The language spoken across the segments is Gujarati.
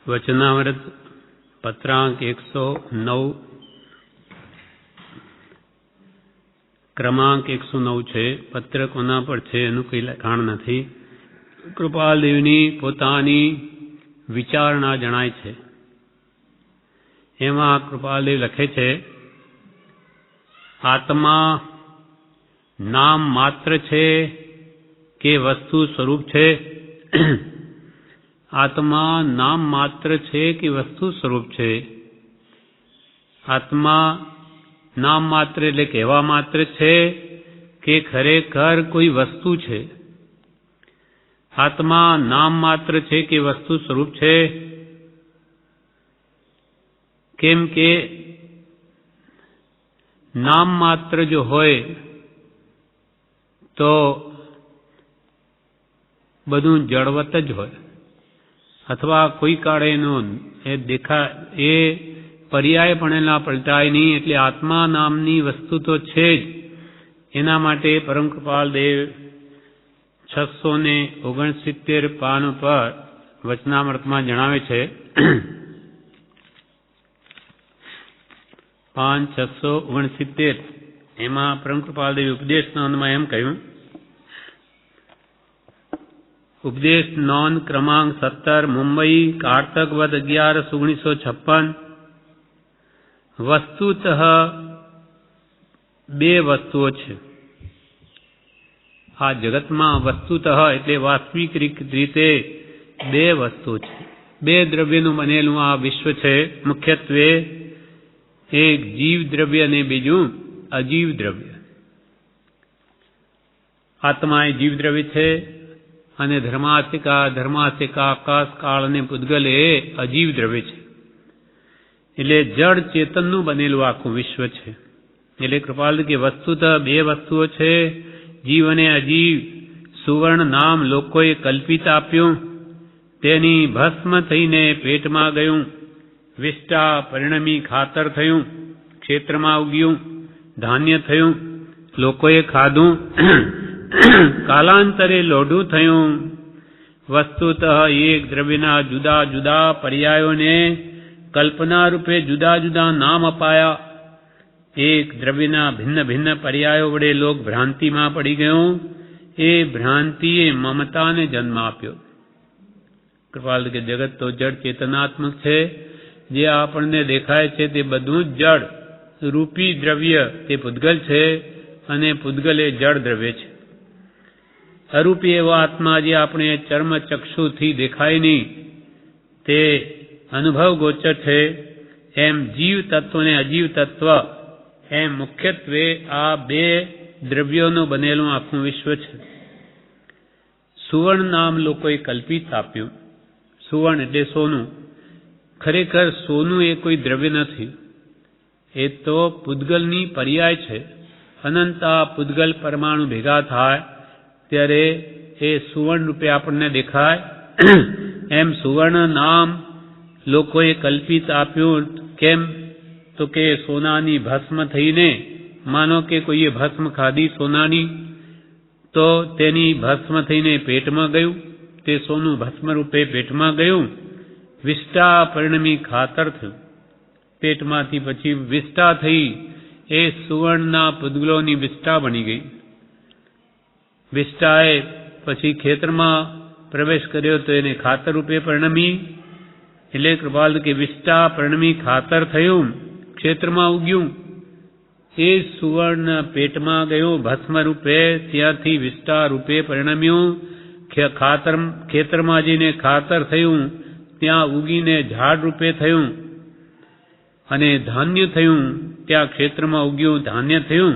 વચનામૃત પત્રાંક 109 ક્રમાંક 109 છે. પત્ર કોના પર છે એનું કંઈ લખાણ નથી. કૃપાલદેવની પોતાની વિચારણા જણાય છે. એમાં કૃપાલદેવ લખે છે, આત્મા નામ માત્ર છે કે વસ્તુ સ્વરૂપ છે? આત્મા નામ માત્ર છે કે વસ્તુ સ્વરૂપ છે? આત્મા નામ માત્ર એટલે કહેવા માત્ર છે કે ખરેખર કોઈ વસ્તુ છે? આત્મા નામ માત્ર છે કે વસ્તુ સ્વરૂપ છે? કેમ કે નામ માત્ર જો હોય તો બધું જળવત જ હોય, અથવા કોઈ કાળે એનો એ પર્યાય પણ પલટાય નહીં. એટલે આત્મા નામની વસ્તુ તો છે જ. એના માટે પરમ કૃપાલ દેવ 669 પાન પર વચનામૃતમાં જણાવે છે, પાન 669, એમાં પરમ કૃપાલ દેવ ઉપદેશ નોંધમાં એમ કહ્યું, ઉપદેશ નોંધ ક્રમાંક 17, મુંબઈ, કારતક વદ 11/1956. વસ્તુતઃ બે વસ્તુઓ છે આ જગતમાં. વસ્તુતઃ એટલે વાસ્તવિક રીતે બે વસ્તુ છે. બે દ્રવ્યનું બનેલું આ વિશ્વ છે. મુખ્યત્વે એક જીવ દ્રવ્ય અને બીજું અજીવ દ્રવ્ય. આત્મા એ જીવ દ્રવ્ય છે અને ધર્માસ્તિકા આકાશ કાળ અને પૂતગલ એ અજીવ દ્રવ્ય છે. એટલે જડ ચેતનનું બનેલું આખું વિશ્વ છે. એટલે કૃપાલ કે વસ્તુતઃ બે વસ્તુઓ છે, જીવ અને અજીવ. સુવર્ણ નામ લોકોએ કલ્પિત આપ્યું, તેની ભસ્મ થઈને પેટમાં ગયું, વિષ્ટા પરિણમી ખાતર થયું, ક્ષેત્રમાં ઉગ્યું, ધાન્ય થયું, લોકોએ ખાધું, કાલાંતરે લોઢું થયું. વસ્તુતઃ એક દ્રવ્યના જુદા જુદા પર્યાયોને કલ્પના રૂપે જુદા જુદા નામ અપાયા. એક દ્રવ્યના ભિન્ન ભિન્ન પર્યાયો વડે લોક ભ્રાંતિમાં પડી ગયો. એ ભ્રાંતિએ મમતાને જન્મ આપ્યો. કૃપાલ કે જગત તો જડ ચેતનાત્મક છે. જે આપણને દેખાય છે તે બધું જ જડ રૂપી દ્રવ્ય તે પૂતગલ છે, અને પૂતગલ એ જડ દ્રવ્ય છે. અરૂપી એવો આત્મા જે આપણે ચર્મ ચક્ષુથી દેખાય નહીં, તે અનુભવ ગોચર છે. એમ જીવ તત્વ અને અજીવ તત્વ એમ મુખ્યત્વે આ બે દ્રવ્યોનું બનેલું આખું વિશ્વ છે. સુવર્ણ નામ લોકોએ કલ્પિત આપ્યું. સુવર્ણ એટલે સોનું. ખરેખર સોનું એ કોઈ દ્રવ્ય નથી, એ તો પૂતગલની પર્યાય છે. અનંત પૂતગલ પરમાણુ ભેગા થાય ત્યારે એ સુવર્ણ રૂપે આપણને દેખાય. એમ સુવર્ણ નામ લોકોએ કલ્પિત આપ્યું. કેમ તો કે સોનાની ભસ્મ થઈને, માનો કે કોઈએ ભસ્મ ખાધી સોનાની, તો તેની ભસ્મ થઈને પેટમાં ગયું, તે સોનું ભસ્મ રૂપે પેટમાં ગયું. વિષ્ટા પરિણમી ખાતર થયું, પેટમાંથી પછી વિષ્ટા થઈ, એ સુવર્ણના પૂતગલોની વિષ્ટા બની ગઈ. વિષ્ટાએ પછી ખેતરમાં પ્રવેશ કર્યો તો એને ખાતર રૂપે પરિણમી. એટલે કૃપાલ કે વિષ્ટા પરિણમી ખાતર થયું, ક્ષેત્રમાં ઉગ્યું. એ સુવર્ણ પેટમાં ગયું ભસ્મ રૂપે, ત્યાંથી વિષ્ટા રૂપે પરિણમ્યું. ખેતરમાં જઈને ખાતર થયું, ત્યાં ઉગીને ઝાડ રૂપે થયું, અને ધાન્ય થયું. ત્યાં ક્ષેત્રમાં ઉગ્યું, ધાન્ય થયું,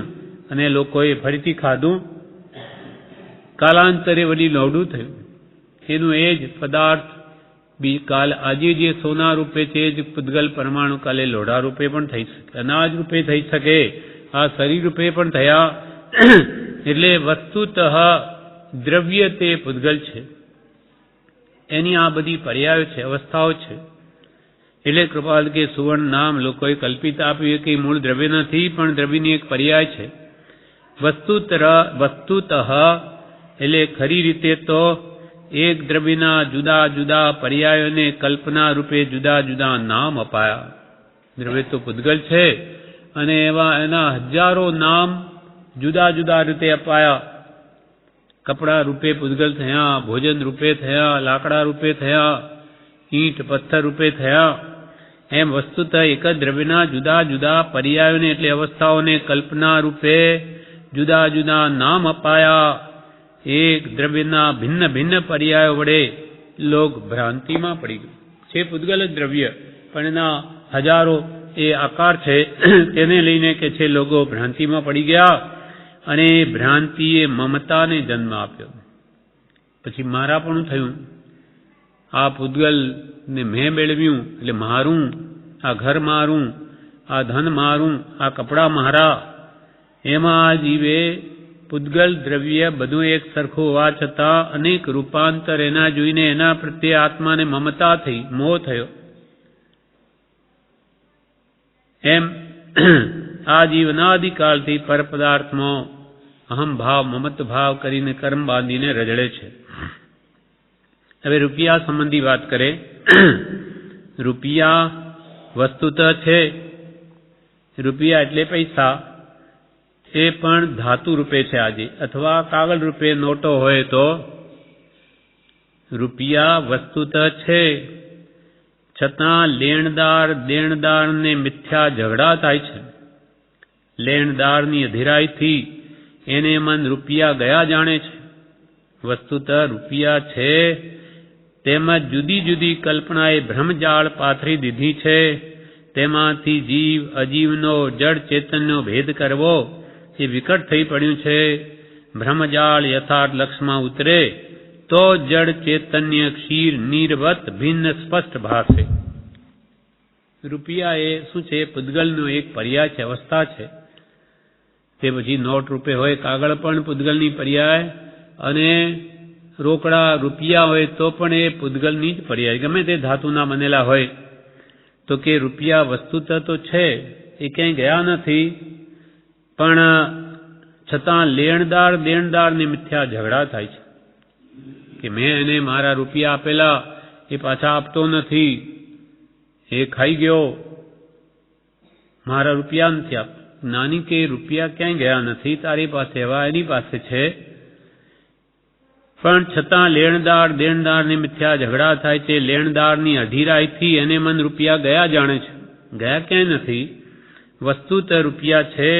અને લોકોએ ફરીથી ખાધું. કાલાંતરે વળી લોઢું થયું. એનું એ જ પદાર્થ આજે જે સોના રૂપે છે એ જ પૂતગલ પરમાણુ કાલે લોઢા રૂપે પણ થઈ શકે, અનાજ રૂપે થઈ શકે, આ શરીર રૂપે પણ થયા. એટલે વસ્તુતઃ દ્રવ્ય તે પૂતગલ છે. એની આ બધી પર્યાયો છે, અવસ્થાઓ છે. એટલે કૃપાલ કે સુવર્ણ નામ લોકોએ કલ્પિત આપ્યું. કે મૂળ દ્રવ્ય નથી, પણ દ્રવ્યની એક પર્યાય છે. વસ્તુતઃ એટલે ખરી રીતે તો એક દ્રવ્યના જુદા જુદા પર્યાયોને કલ્પના રૂપે જુદા જુદા નામ અપાયા. દ્રવ્ય તો પૂતગલ છે અને એના હજારો નામ જુદા જુદા રીતે અપાયા. કપડા રૂપે પૂતગલ થયા, ભોજન રૂપે થયા, લાકડા રૂપે થયા, ઈંટ પથ્થર રૂપે થયા. એમ વસ્તુતઃ એક જ દ્રવ્યના જુદા જુદા પર્યાયોને એટલે અવસ્થાઓને કલ્પના રૂપે જુદા જુદા નામ અપાયા. એક દ્રવ્યના ભિન્ન ભિન્ન પર્યાયો વડે લોક ભ્રાંતિમાં પડી ગયું છે. પૂતગલ જ દ્રવ્ય પણ એના હજારો એ આકાર છે, તેને લઈને કે છે લોકો ભ્રાંતિમાં પડી ગયા અને ભ્રાંતિએ મમતાને જન્મ આપ્યો. પછી મારાપણું થયું. આ પૂતગલ ને મેં મેળવ્યું એટલે મારું, આ ઘર મારું, આ ધન મારું, આ કપડાં મારા. એમાં આ જીવે પૂતગલ દ્રવ્ય બધું એક સરખું હોવા છતાં અનેક રૂપાંતર એના જોઈને એના પ્રત્યે આત્માને મમતા થઈ, મોહ થયો. એમ આ જીવ અનાદિકાળથી પર પદાર્થમાં અહમ ભાવ મમત ભાવ કરીને કર્મ બાંધીને રજડે છે. હવે રૂપિયા સંબંધી વાત કરે. રૂપિયા વસ્તુતઃ છે, રૂપિયા એટલે પૈસા, એ પણ ધાતુ રૂપે છે આજે, અથવા કાગળ રૂપે નોટો હોય તો રૂપિયા વસ્તુતઃ છે. છતાં લેણદાર દેણદારને મિથ્યા ઝઘડા થાય છે. લેણદારની અધીરાઈથી એને મન રૂપિયા ગયા જાણે છે. વસ્તુતઃ રૂપિયા છે, તેમજ જુદી જુદી કલ્પનાએ ભ્રમજાળ પાથરી દીધી છે. તેમાંથી જીવ અજીવનો જડ ચેતનનો ભેદ કરવો એ વિકટ થઈ પડ્યું છે. ભ્રમજાળ યથાર્થ લક્ષમાં ઉતરે તો જડ ચૈતન્ય ક્ષીર નીરવત ભિન્ન સ્પષ્ટ ભાસે. રૂપિયા એ શું છે? પૂતગલનો એક પર્યાય છે, અવસ્થા છે. તે પછી નોટ રૂપે હોય, કાગળ પણ પૂતગલની પર્યાય, અને રોકડા રૂપિયા હોય તો પણ એ પૂતગલની જ પર્યાય, ગમે તે ધાતુના બનેલા હોય. તો કે રૂપિયા વસ્તુતઃ તો છે, એ ક્યાંય ગયા નથી, પણ છતાં લેણદાર દેણદારને મિથ્યા ઝઘડા થાય છે કે મેં એને મારા રૂપિયા આપેલા, એ પાછા આપતો નથી, એ ખાઈ ગયો, મારા રૂપિયા નથી આપતા. નાની કે રૂપિયા ક્યાંય ગયા નથી, તારી પાસે એવા એની પાસે છે, પણ છતાં લેણદાર દેણદારને મિથ્યા ઝઘડા થાય છે. લેણદારની અધીરાઈથી એને મન રૂપિયા ગયા જાણે છે, ગયા ક્યાંય નથી. વસ્તુતઃ રૂપિયા છે,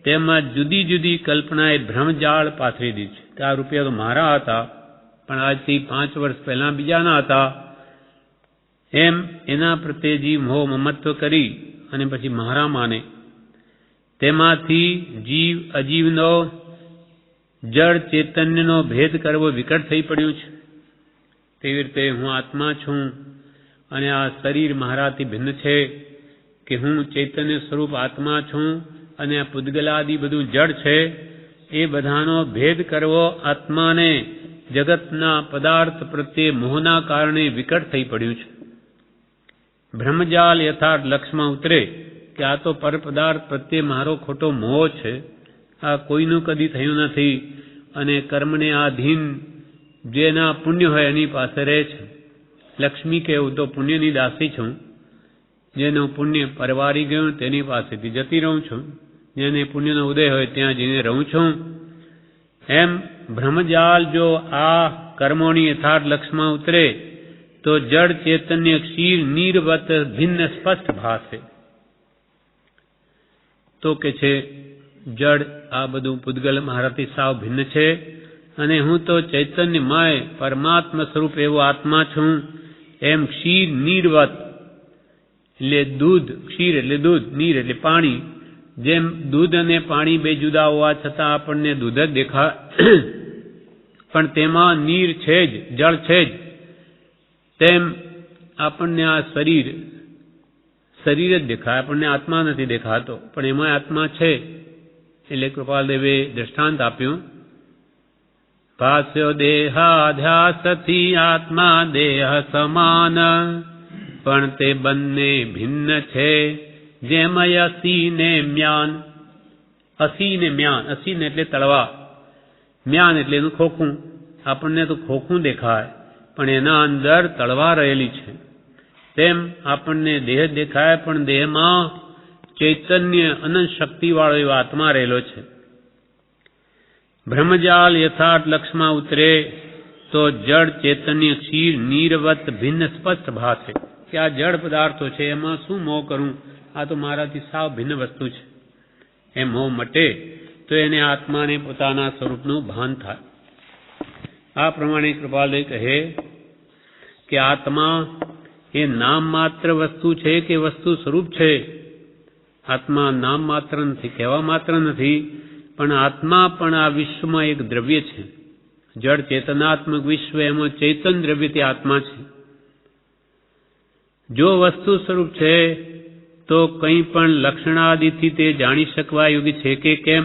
તેમાં જુદી જુદી કલ્પનાએ ભ્રમજાળ પાથરી દીધી છે. આ રૂપિયા તો મારા હતા, પણ આજથી 5 વર્ષ પહેલા બીજાના હતા. એમ એના પ્રત્યે જીવ મોહ મમત્વ કરી અને પછી મારા માને. તેમાંથી જીવ અજીવનો જળ ચૈતન્યનો ભેદ કરવો વિકટ થઈ પડ્યું છે. તેવી રીતે હું આત્મા છું અને આ શરીર મારાથી ભિન્ન છે, કે હું ચૈતન્ય સ્વરૂપ આત્મા છું અને આ પૂતગલાદિ બધું જડ છે. એ બધાનો ભેદ કરવો આત્માને જગતના પદાર્થ પ્રત્યે મોહના કારણે વિકટ થઈ પડ્યું છે. ભ્રમજાલ યથાર્થ લક્ષમાં ઉતરે કે આ તો પર પદાર્થ પ્રત્યે મારો ખોટો મોહ છે, આ કોઈનું કદી થયું નથી, અને કર્મને આધીન જેના પુણ્ય હોય એની પાસે રહે છે. લક્ષ્મી કે હું તો પુણ્યની દાસી છું, જેનું પુણ્ય પરવારી ગયું તેની પાસેથી જતી રહું છું, જેને પુણ્યનો ઉદય હોય ત્યાં જઈને રહું છું. એમ ભ્રમજાલ જો આ કર્મોની યથાર્થ લક્ષમાં ઉતરે તો જડ ચૈતન્ય ક્ષીર નીરવત ભિન્ન સ્પષ્ટ ભાસે. તો કે છે જડ આ બધું પૂતગલ મારાથી સાવ ભિન્ન છે, અને હું તો ચૈતન્યમય પરમાત્મા સ્વરૂપ એવો આત્મા છું. એમ ક્ષીર નીરવત એટલે દૂધ, ક્ષીર એટલે દૂધ, નીર એટલે પાણી. જેમ દૂધ અને પાણી બે જુદા હોવા છતાં આપણને દૂધ જ દેખાય, પણ તેમાં નીર છે જ, જળ છે જ. તેમ આપણને આ શરીર જ દેખાય, આપણને આત્મા નથી દેખાતો, પણ એમાં આત્મા છે. એટલે કૃપાલદેવે દ્રષ્ટાંત આપ્યું. ભાસ્યો દેહાધ્યાસથી આત્મા દેહ સમાન, પણ તે બંને ભિન્ન છે જેમ અસી ને મ્યાન. અસી ને મ્યાન, અસી ને એટલે તળવા, મ્યાન એટલે એનું ખોખું. આપણને તો ખોખું દેખાય, પણ એના અંદર તળવાર રહેલી છે. તેમ આપણને દેહ દેખાય, પણ દેહમાં ચૈતન્ય અનંત શક્તિવાળો એવો આત્મા રહેલો છે. બ્રહ્મજાલ યથાર્થ લક્ષમાં ઉતરે તો જડ ચૈતન્ય ક્ષીર નીરવત ભિન્ન સ્પષ્ટ ભાસે કે આ જડ પદાર્થો છે, એમાં શું મોહ કરું, આ તો મારાથી સાવ ભિન્ન વસ્તુ છે. એ મોહ મટે તો એને આત્માને પોતાના સ્વરૂપનું ભાન થાય. આ પ્રમાણે કૃપાલદેવ કહે કે આત્મા એ નામ માત્ર વસ્તુ છે કે વસ્તુ સ્વરૂપ છે. આત્મા નામ માત્ર નથી, કહેવા માત્ર નથી, પણ આત્મા પણ આ વિશ્વમાં એક દ્રવ્ય છે. જળ ચેતનાત્મક વિશ્વ, એમાં ચૈતન દ્રવ્ય તે આત્મા છે. જો વસ્તુ સ્વરૂપ છે તો કંઈ પણ લક્ષણાદિથી તે જાણી શકવા યોગ્ય છે કે કેમ?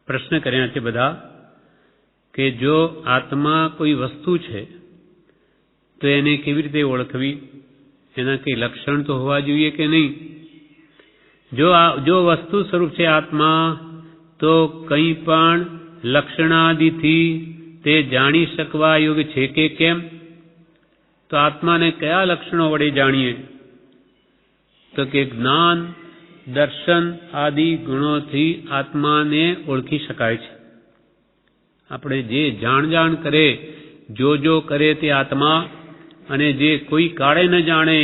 પ્રશ્ન કર્યા છે બધા કે જો આત્મા કોઈ વસ્તુ છે તો એને કેવી રીતે ઓળખવી? એના કંઈ લક્ષણ તો હોવા જોઈએ કે નહીં? જો વસ્તુ સ્વરૂપ છે આત્મા, તો કંઈ પણ લક્ષણાદિથી તે જાણી શકવા યોગ્ય છે કે કેમ? તો આત્માને કયા લક્ષણો વડે જાણીએ? તો કે જ્ઞાન, દર્શન આદિ ગુણોથી આત્માને ઓળખી શકાય છે. આપણે જે જાણ કરે, જો કરે તે આત્મા, અને જે કોઈ કાળે ન જાણે,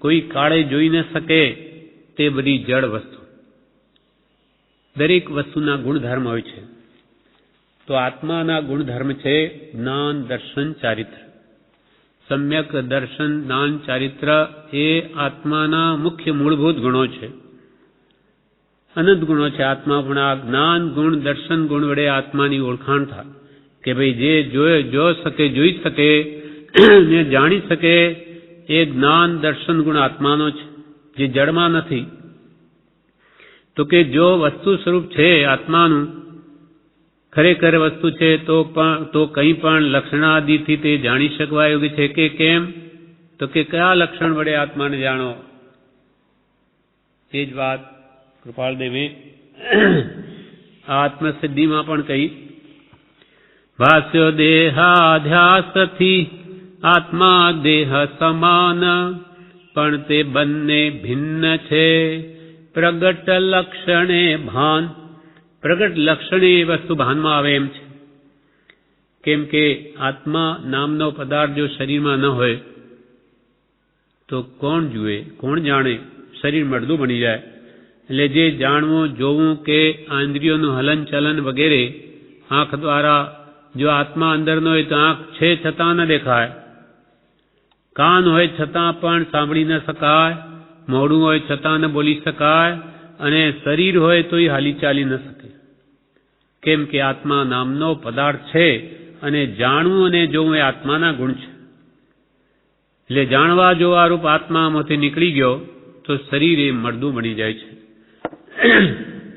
કોઈ કાળે જોઈ ન શકે, તે બધી જડ વસ્તુ. દરેક વસ્તુના ગુણધર્મ હોય છે. તો આત્માના ગુણધર્મ છે જ્ઞાન, દર્શન, ચારિત્ર. સમ્યક દર્શન, જ્ઞાન, ચારિત્ર એ આત્માના મુખ્ય મૂળભૂત ગુણો છે. અનંત ગુણો છે આત્મા, પણ આ જ્ઞાન ગુણ, દર્શન ગુણ વડે આત્માની ઓળખાણ થાય કે ભાઈ જે જોઈ શકે ને જાણી શકે, એ જ્ઞાન દર્શન ગુણ આત્માનો છે, જે જડમાં નથી. તો કે જો વસ્તુ સ્વરૂપ છે આત્માનું, ખરેખર વસ્તુ છે, તો કંઈ પણ લક્ષણાદિથી તે જાણી શકવા યોગ્ય છે કે કેમ? તો કે કયા લક્ષણ વડે આત્માને જાણો? એ જ વાત કૃપાલદેવે આત્મસિદ્ધિમાં પણ કહી. ભાષ્યો દેહાધ્યાસથી આત્મા દેહ સમાન, પણ તે બંને ભિન્ન છે પ્રગટ લક્ષણે ભાન. પ્રગટ લક્ષણે એ વસ્તુ ભાનમાં આવે એમ છે. કેમ કે આત્મા નામનો પદાર્થ જો શરીરમાં ન હોય તો કોણ જુએ, કોણ જાણે? શરીર મળદું બની જાય. એટલે જે જાણવું, જોવું કે આ ઇન્દ્રિયોનું હલન ચલન વગેરે આંખ દ્વારા, જો આત્મા અંદર ન હોય તો આંખ છે છતાં ન દેખાય, કાન હોય છતાં પણ સાંભળી ન શકાય, મોઢું હોય છતાં ન બોલી શકાય, અને શરીર હોય તોય હાલી ચાલી ન શકે. કેમ કે આત્મા નામનો પદાર્થ છે, અને જાણવું અને જોવું એ આત્માના ગુણ છે. એટલે જાણવા જોવા રૂપ આત્મામાંથી નીકળી ગયો તો શરીર એ મળદું બની જાય છે.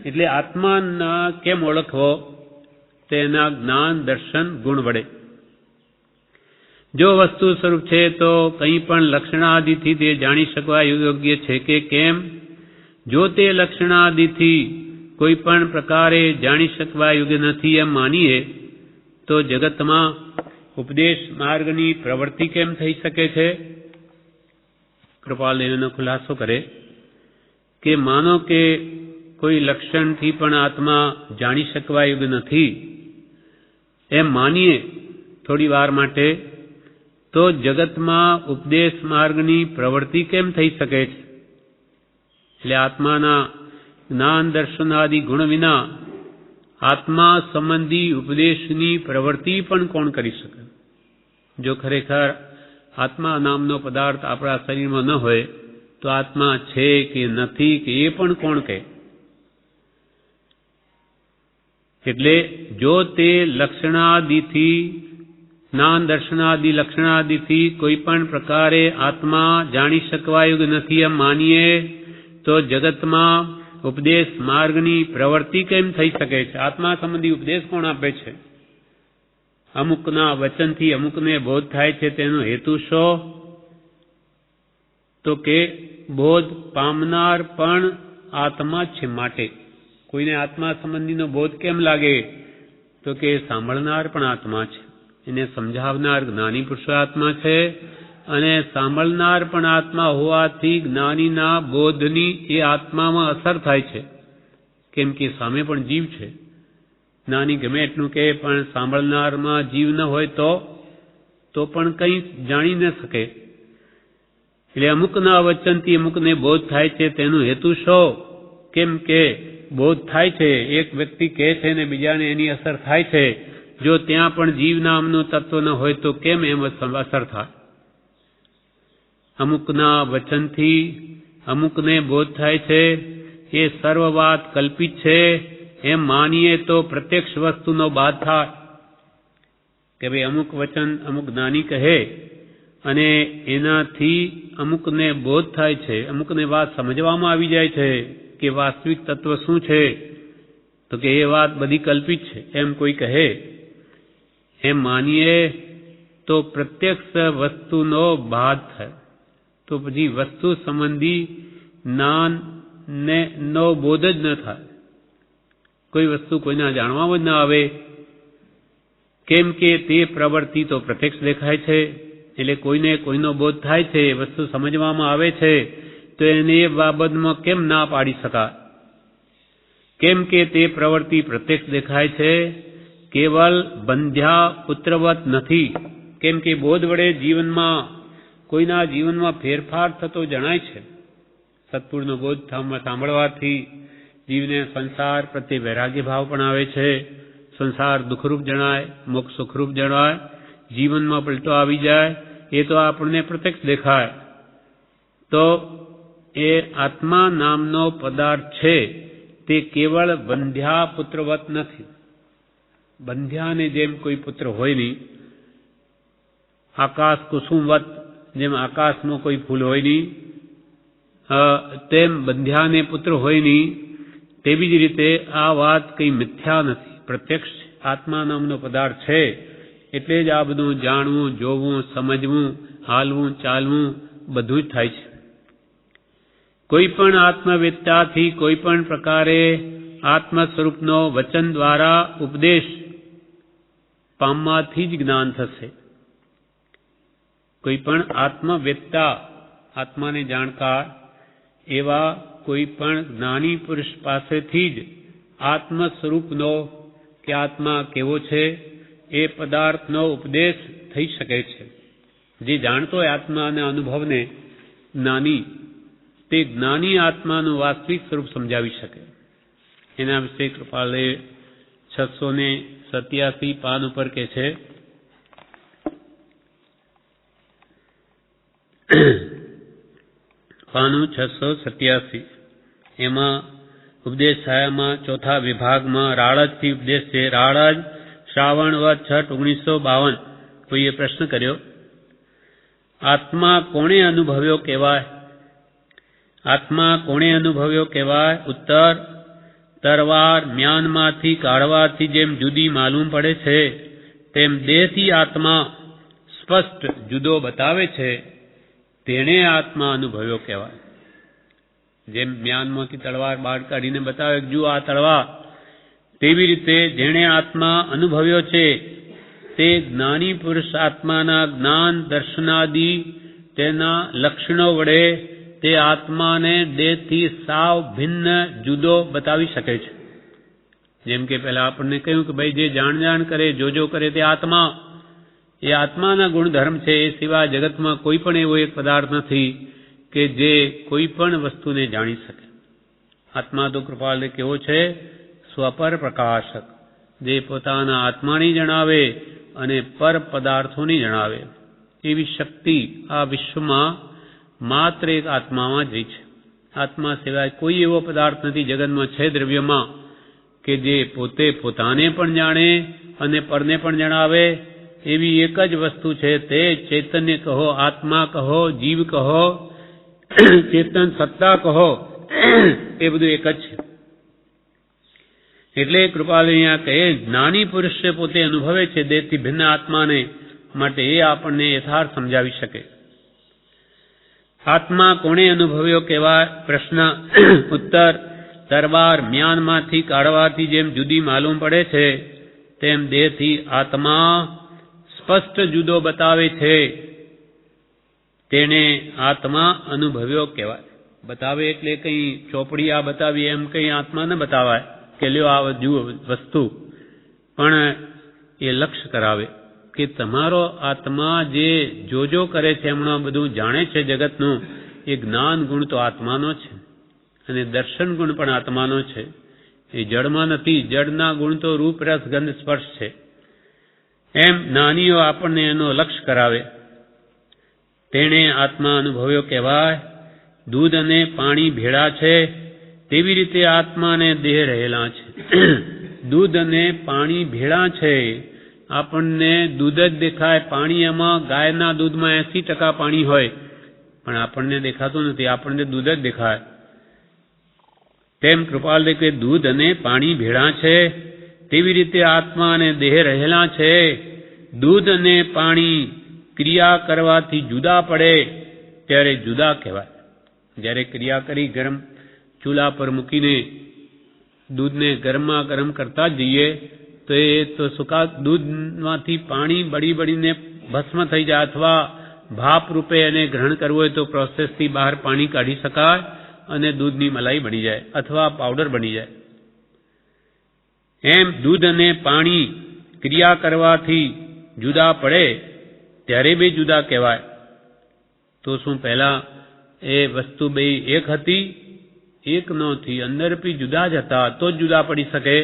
એટલે આત્માના કેમ ઓળખવો? તેના જ્ઞાન, દર્શન, ગુણ વડે. જો વસ્તુ સ્વરૂપ છે તો કંઈ પણ લક્ષણાદિથી તે જાણી શકવા યોગ્ય છે કે કેમ? જો તે લક્ષણાદિથી કોઈ પણ પ્રકારે જાણી શકવા યોગ્ય નથી એમ માનીએ તો જગતમાં ઉપદેશ માર્ગની પ્રવૃત્તિ કેમ થઈ શકે છે? કૃપાલદેવ એનો ખુલાસો કરે કે માનો કે કોઈ લક્ષણથી પણ આત્મા જાણી શકવા યોગ્ય નથી એમ માનીએ થોડી વાર માટે, તો જગતમાં ઉપદેશ માર્ગની પ્રવૃત્તિ કેમ થઈ શકે છે? એટલે આત્માના જ્ઞાન, દર્શન આદિ ગુણ વિના આત્મા સંબંધી ઉપદેશની પ્રવૃત્તિ પણ કોણ કરી શકે? જો ખરેખર આત્મા નામનો પદાર્થ આપણા શરીરમાં ન હોય તો આત્મા છે કે નથી કે એ પણ કોણ કહે? એટલે જો તે લક્ષણાદિથી, જ્ઞાન, દર્શનાદિ લક્ષણાદિથી કોઈ પણ પ્રકારે આત્મા જાણી શકવા યોગ્ય નથી એમ માનીએ તો જગતમાં ઉપદેશ માર્ગની પ્રવૃત્તિ કેમ થઈ શકે છે? આત્મા સંબંધી ઉપદેશ કોણ આપે છે? અમુકના વચનથી અમુકને બોધ થાય છે, તેનો હેતુ શો? તો કે બોધ પામનાર પણ આત્મા છે. માટે કોઈને આત્મા સંબંધીનો બોધ કેમ લાગે? તો કે સાંભળનાર પણ આત્મા છે, એને સમજાવનાર જ્ઞાની પુરુષો આત્મા છે, અને સાંભળનાર પણ આત્મા હોવાથી જ્ઞાનીના બોધની એ આત્મામાં અસર થાય છે, કેમ કે સામે પણ જીવ છે. જ્ઞાની ગમે એટલું કે પણ સાંભળનારમાં જીવ ન હોય તો પણ કંઈ જાણી ન શકે. એટલે અમુકના વચનથી અમુકને બોધ થાય છે, તેનું હેતુ શો? કેમ કે બોધ થાય છે, એક વ્યક્તિ કહે છે ને બીજાને એની અસર થાય છે. જો ત્યાં પણ જીવ નામનું તત્વ ન હોય તો કેમ એમ અસર થાય? અમુકના વચનથી અમુકને બોધ થાય છે, એ સર્વ વાત કલ્પિત છે એમ માનીએ તો પ્રત્યક્ષ વસ્તુનો બાદ થાય કે ભાઈ અમુક વચન અમુક જ્ઞાની કહે અને એનાથી અમુકને બોધ થાય છે, અમુકને વાત સમજવામાં આવી જાય છે કે વાસ્તવિક તત્વ શું છે, તો કે એ વાત બધી કલ્પિત છે એમ કોઈ કહે, એમ માનીએ તો પ્રત્યક્ષ વસ્તુનો બાદ થાય. તો પછી વસ્તુ સંબંધી જ્ઞાન નો બોધ જ ન થાય. કોઈ વસ્તુ કોઈના જાણવામાં જ ન આવે, કેમ કે તે પ્રવૃત્તિ તો પ્રત્યક્ષ દેખાય છે. એટલે કોઈને કોઈનો બોધ થાય છે, વસ્તુ સમજવામાં આવે છે, તો એને એ બાબતમાં કેમ ના પાડી શકાય? કેમ કે તે પ્રવૃત્તિ પ્રત્યક્ષ દેખાય છે, કેવલ બંધ્યા પુત્રવત નથી. કેમ કે બોધ વડે જીવનમાં કોઈના જીવનમાં ફેરફાર થતો જણાય છે. સત્પુરુષનો બોધ સાંભળવાથી જીવને સંસાર પ્રત્યે વૈરાગ્ય ભાવ પણ આવે છે. સંસાર દુઃખરૂપ જણાય, મોક્ષ સુખરૂપ જણાય, જીવનમાં પલટો આવી જાય, એ તો આપણને પ્રત્યક્ષ દેખાય. તો એ આત્મા નામનો પદાર્થ છે તે કેવળ બંધ્યા પુત્રવત નથી. બંધ્યાને જેમ કોઈ પુત્ર હોય નહીં, આકાશ કુસુમવત જેમ આકાશમાં કોઈ ફૂલ હોય નહીં, તેમ બંધ્યાને પુત્ર હોય નહીં, તેવી જ રીતે આ વાત કંઈ મિથ્યા નથી, પ્રત્યક્ષ આત્મા નામનો પદાર્થ છે. એટલે જ આ બધું જાણવું, જોવું, સમજવું, હાલવું, ચાલવું બધું જ થાય છે. કોઈ પણ આત્મવેત્તાથી કોઈ પણ પ્રકારે આત્મ સ્વરૂપનો વચન દ્વારા ઉપદેશ પામવાથી જ જ્ઞાન થશે. કોઈ પણ આત્મવેત્તા, આત્માને જાણકાર એવા કોઈ પણ જ્ઞાની પુરુષ પાસેથી જ આત્મ સ્વરૂપનો કે આત્મા કેવો છે એ પદાર્થનો ઉપદેશ થઈ શકે છે. જે જાણતો હોય આત્માના અનુભવને જ્ઞાની, તે જ્ઞાની આત્માનું વાસ્તવિક સ્વરૂપ સમજાવી શકે. એના વિશે કૃપાલે 687 પાન ઉપર કે છે, પાનું 687, એમાં ઉપદેશ છાયામાં ચોથા વિભાગમાં રાળજથી ઉપદેશ છે. રાળજ શ્રાવણ વદ 6 1952. કોઈએ પ્રશ્ન કર્યો, આત્મા કોણે અનુભવ્યો કહેવાય? આત્મા કોણે અનુભવ્યો કહેવાય? ઉત્તર, તરવાર મ્યાનમાંથી કાઢવાથી જેમ જુદી માલુમ પડે છે, તેમ દેહથી આત્મા સ્પષ્ટ જુદો બતાવે છે, તેણે આત્મા અનુભવ્યો કહેવાય. જેમ મ્યાનમાંથી તલવાર બહાર કાઢીને બતાવે જુઓ આ તલવાર, તેવી રીતે જેણે આત્મા અનુભવ્યો છે તે જ્ઞાની પુરુષ આત્માના જ્ઞાન દર્શનાદિ તેના લક્ષણો વડે તે આત્માને દેહથી સાવ ભિન્ન જુદો બતાવી શકે છે. જેમ કે પહેલા આપણને કહ્યું કે ભાઈ જે જાણ કરે, જોજો કરે તે આત્મા, એ આત્માના ગુણધર્મ છે. એ સિવાય જગતમાં કોઈ પણ એવો એક પદાર્થ નથી કે જે કોઈ પણ વસ્તુને જાણી શકે. આત્મા તો કૃપાલે કેવો છે? સ્વપર પ્રકાશક, જે પોતાના આત્માની જણાવે અને પર પદાર્થોની જણાવે. એવી શક્તિ આ વિશ્વમાં માત્ર એક આત્મામાં જ રહી છે. આત્મા સિવાય કોઈ એવો પદાર્થ નથી જગતમાં છે દ્રવ્યમાં કે જે પોતે પોતાને પણ જાણે અને પરને પણ જણાવે. એવી એક જ વસ્તુ છે, તે ચૈતન્ય કહો, આત્મા કહો, જીવ કહો, ચેતન સત્તા કહો, એ બધું એક જ છે. એટલે કૃપાલે અહીંયા કહે જ્ઞાની પુરુષ પોતે અનુભવે છે દેહથી ભિન્ન આત્માને, માટે એ આપણને યથાર્થ સમજાવી શકે. આત્મા કોણે અનુભવ્યો કહેવાય? પ્રશ્ન. ઉત્તર, તરવાર મ્યાનમાંથી કાઢવાથી જેમ જુદી માલુમ પડે છે તેમ દેહથી આત્મા સ્પષ્ટ જુદો બતાવે છે, તેને આત્મા અનુભવ્યો કહેવાય. બતાવે એટલે કંઈ ચોપડી આ બતાવી એમ કંઈ આત્મા ન બતાવાય કે લ્યો આ જુઓ વસ્તુ, પણ એ લક્ષ્ય કરાવે કે તમારો આત્મા જે જોજો કરે છે, હમણાં બધું જાણે છે જગતનું, એ જ્ઞાન ગુણ તો આત્માનો છે અને દર્શન ગુણ પણ આત્માનો છે. એ જળમાં નથી. જળના ગુણ તો રૂપ રસ ગંધ સ્પર્શ છે. એમ જ્ઞાનીઓ આપણને એનો લક્ષ્ય કરાવે, તેણે આત્મા અનુભવ્યો કહેવાય. દૂધ અને પાણી ભેળા છે તેવી રીતે આત્મા અને દેહ રહેલા છે. દૂધ અને પાણી ભેળા છે. આપણને દૂધ જ દેખાય. પાણી એમાં ગાયના દૂધમાં 80% પાણી હોય, પણ આપણને દેખાતું નથી. આપણને દૂધ જ દેખાય. તેમ કૃપાલ કે દૂધ અને પાણી ભેળા છે તેવી રીતે આત્મા અને દેહ રહેલા છે. દૂધ અને પાણી ક્રિયા કરવાથી જુદા પડે ત્યારે જુદા કહેવાય. જ્યારે ક્રિયા કરી ગરમ ચૂલા પર મૂકીને દૂધને ગરમા ગરમ કરતા જ જઈએ તો એ તો સુકા દૂધમાંથી પાણી બળીને ભસ્મ થઈ જાય, અથવા ભાપ રૂપે એને ગ્રહણ કરવું હોય તો પ્રોસેસથી બહાર પાણી કાઢી શકાય અને દૂધની મલાઈ બની જાય અથવા પાવડર બની જાય. એમ દૂધ અને પાણી ક્રિયા કરવાથી જુદા પડે ત્યારે બે જુદા કહેવાય. તો શું પહેલા એ વસ્તુ બે એક હતી? એક નહોતી. અંદર બી જુદા જ હતા તો જ જુદા પડી શકે.